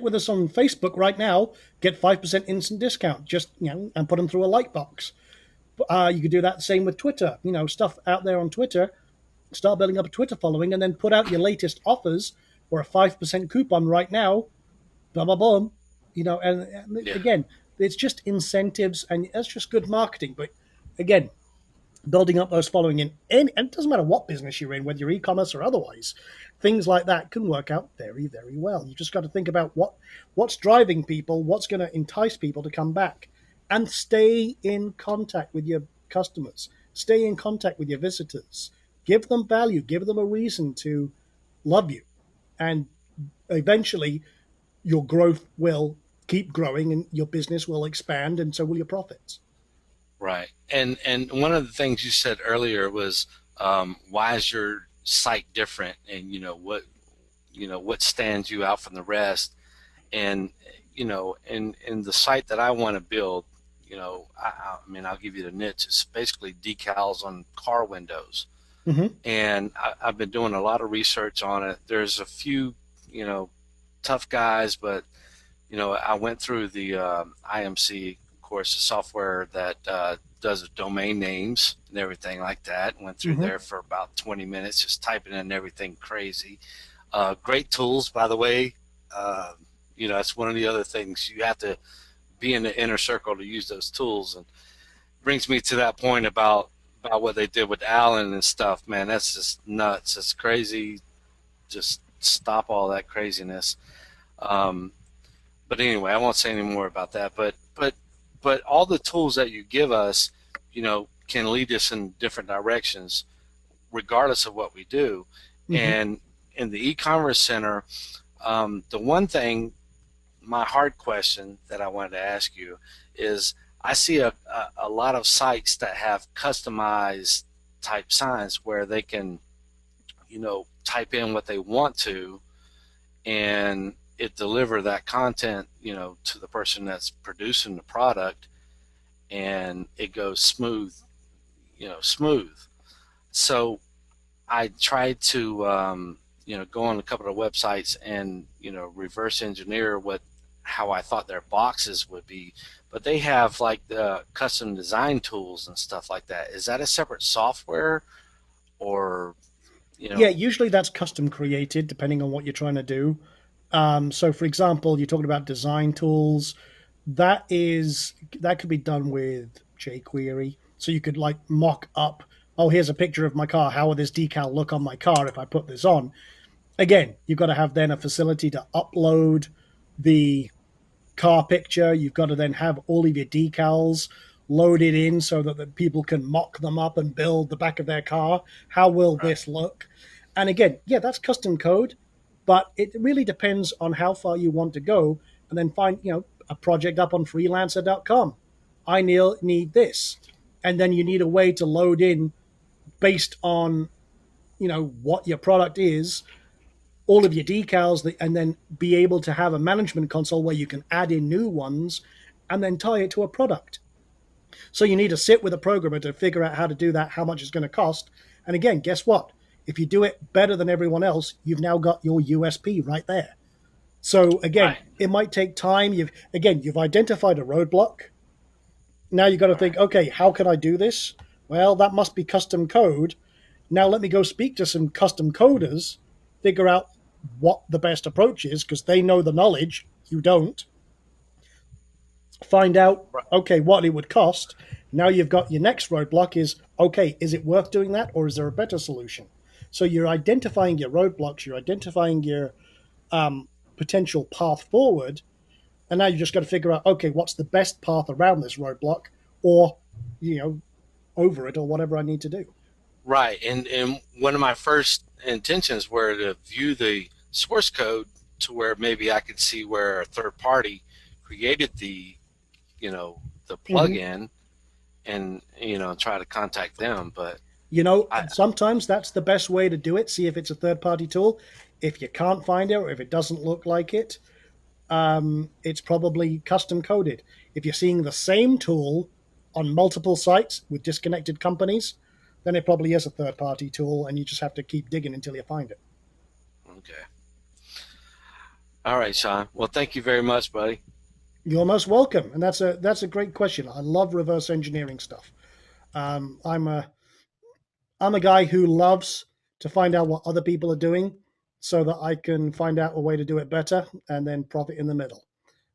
with us on Facebook right now. Get 5% instant discount. Just, and put them through a like box. You could do that same with Twitter. Stuff out there on Twitter. Start building up a Twitter following, and then put out your latest offers or a 5% coupon right now. Blah blah blah. Again, it's just incentives, and that's just good marketing. But again, building up those following and it doesn't matter what business you're in, whether you're e-commerce or otherwise, things like that can work out very, very well. You just got to think about what's driving people, what's going to entice people to come back, and stay in contact with your customers, stay in contact with your visitors, give them value, give them a reason to love you, and eventually your growth will keep growing and your business will expand, and so will your profits. Right. And one of the things you said earlier was, why is your site different, and what stands you out from the rest? And in the site that I want to build, I'll give you the niche. It's basically decals on car windows. Mm-hmm. And I've been doing a lot of research on it. There's a few tough guys, but I went through the IMC, of course, the software that does the domain names and everything like that. Went through there for about 20 minutes, just typing in everything crazy. Great tools, by the way. That's one of the other things. You have to be in the inner circle to use those tools, and brings me to that point about what they did with Alan and stuff. Man, that's just nuts. It's crazy. Just stop all that craziness. But anyway, I won't say any more about that. But all the tools that you give us, can lead us in different directions, regardless of what we do. Mm-hmm. And in the e-commerce center, the one thing, my hard question that I wanted to ask you is, I see a lot of sites that have customized type signs where they can, type in what they want to, and it deliver that content, to the person that's producing the product, and it goes smooth. So I tried to, go on a couple of websites and, reverse engineer how I thought their boxes would be, but they have like the custom design tools and stuff like that. Is that a separate software, or, Yeah, usually that's custom created depending on what you're trying to do. So for example, you're talking about design tools. That could be done with jQuery. So you could like mock up, oh, here's a picture of my car. How will this decal look on my car if I put this on? Again, you've got to have then a facility to upload the car picture. You've got to then have all of your decals loaded in so that the people can mock them up and build the back of their car. How will this look? And again, yeah, that's custom code, but it really depends on how far you want to go, and then find, a project up on freelancer.com. I need this. And then you need a way to load in based on, what your product is, all of your decals, and then be able to have a management console where you can add in new ones and then tie it to a product. So you need to sit with a programmer to figure out how to do that, how much it's going to cost. And again, guess what? If you do it better than everyone else, you've now got your USP right there. So again, It might take time. You've identified a roadblock. Now you've got to think, okay, how can I do this? Well, that must be custom code. Now let me go speak to some custom coders, figure out what the best approach is, because they know the knowledge, you don't. Find out, okay, what it would cost. Now you've got your next roadblock is, okay, is it worth doing that, or is there a better solution? So you're identifying your roadblocks, you're identifying your potential path forward, and now you just got to figure out, okay, what's the best path around this roadblock, or over it or whatever I need to do. Right, and one of my first intentions were to view the source code to where maybe I could see where a third party created the the plugin, and try to contact them. But Sometimes that's the best way to do it. See if it's a third-party tool. If you can't find it or if it doesn't look like it, it's probably custom coded. If you're seeing the same tool on multiple sites with disconnected companies, then it probably is a third-party tool, and you just have to keep digging until you find it. Okay. All right, Sean. Well, thank you very much, buddy. You're most welcome, and that's a great question. I love reverse engineering stuff. I'm a guy who loves to find out what other people are doing, so that I can find out a way to do it better and then profit in the middle.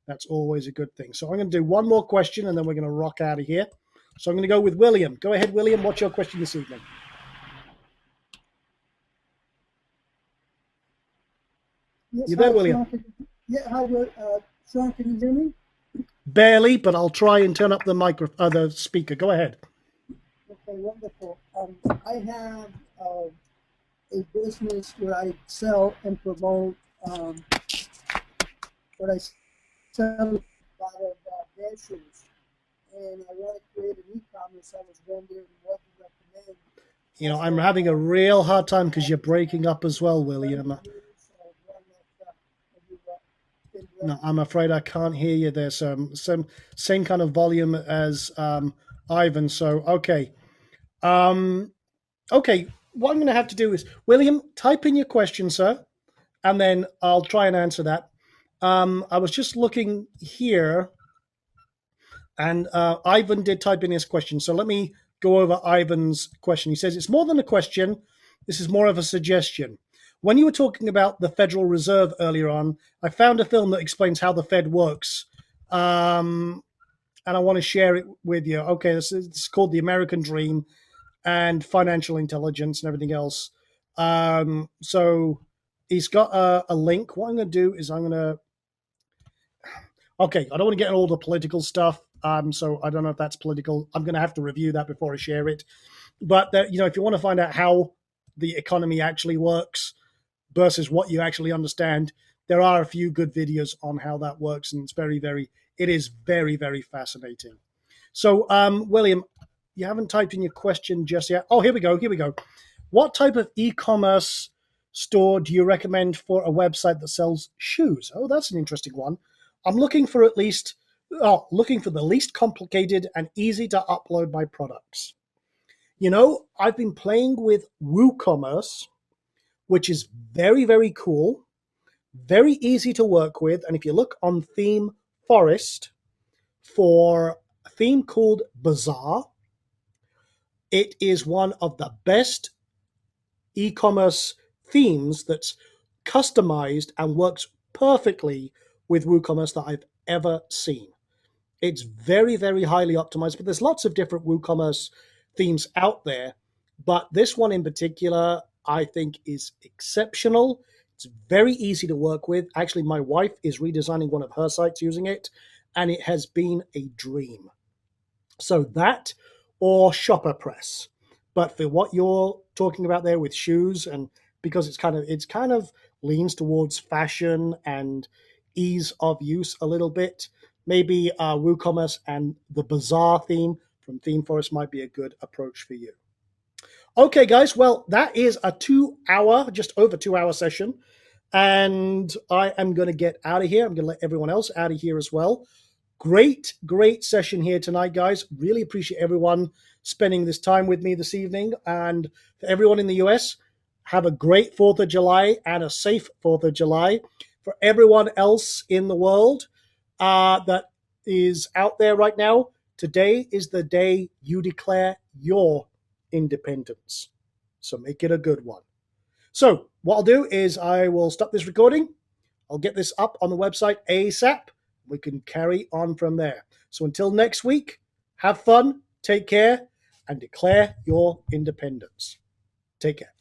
That's always a good thing. So I'm going to do one more question, and then we're going to rock out of here. So I'm going to go with William. Go ahead, William. What's your question this evening? Yes, You there, hi, William? Sean, hi, Sean, can you hear me? Barely, but I'll try and turn up the speaker. Go ahead. Okay, wonderful. I have a business where I sell and promote, where I sell a lot of dance shoes, and I want to create an e-commerce. I was wondering what you recommend. I'm having a real hard time because you're breaking up as well, William. No, I'm afraid I can't hear you. There's same kind of volume as Ivan. So okay. Okay, what I'm going to have to do is, William, type in your question, sir, and then I'll try and answer that. I was just looking here, and Ivan did type in his question. So let me go over Ivan's question. He says, it's more than a question. This is more of a suggestion. When you were talking about the Federal Reserve earlier on, I found a film that explains how the Fed works. And I want to share it with you. Okay, this is called The American Dream and Financial Intelligence and everything else. So he's got a link. What I'm going to do is okay, I don't want to get into all the political stuff. So I don't know if that's political. I'm going to have to review that before I share it. But if you want to find out how the economy actually works versus what you actually understand, there are a few good videos on how that works, and it is very, very fascinating. So, William, you haven't typed in your question just yet. Oh, here we go. What type of e-commerce store do you recommend for a website that sells shoes? Oh, that's an interesting one. I'm looking for the least complicated and easy to upload my products. I've been playing with WooCommerce, which is very, very cool, very easy to work with. And if you look on Theme Forest for a theme called Bazaar, it is one of the best e-commerce themes that's customized and works perfectly with WooCommerce that I've ever seen. It's very, very highly optimized, but there's lots of different WooCommerce themes out there. But this one in particular, I think, is exceptional. It's very easy to work with. Actually, my wife is redesigning one of her sites using it, and it has been a dream. So that or ShopperPress. But for what you're talking about there with shoes, and because it's kind of leans towards fashion and ease of use a little bit, maybe WooCommerce and the Bazaar theme from ThemeForest might be a good approach for you. Okay, guys, well, that is a just over 2 hour session, and I am going to get out of here. I'm going to let everyone else out of here as well. Great session here tonight, guys. Really appreciate everyone spending this time with me this evening. And for everyone in the US, have a great 4th of July and a safe 4th of July. For everyone else in the world that is out there right now, today is the day you declare your independence. So make it a good one. So what I'll do is I will stop this recording. I'll get this up on the website ASAP. We can carry on from there. So until next week, have fun, take care, and declare your independence. Take care.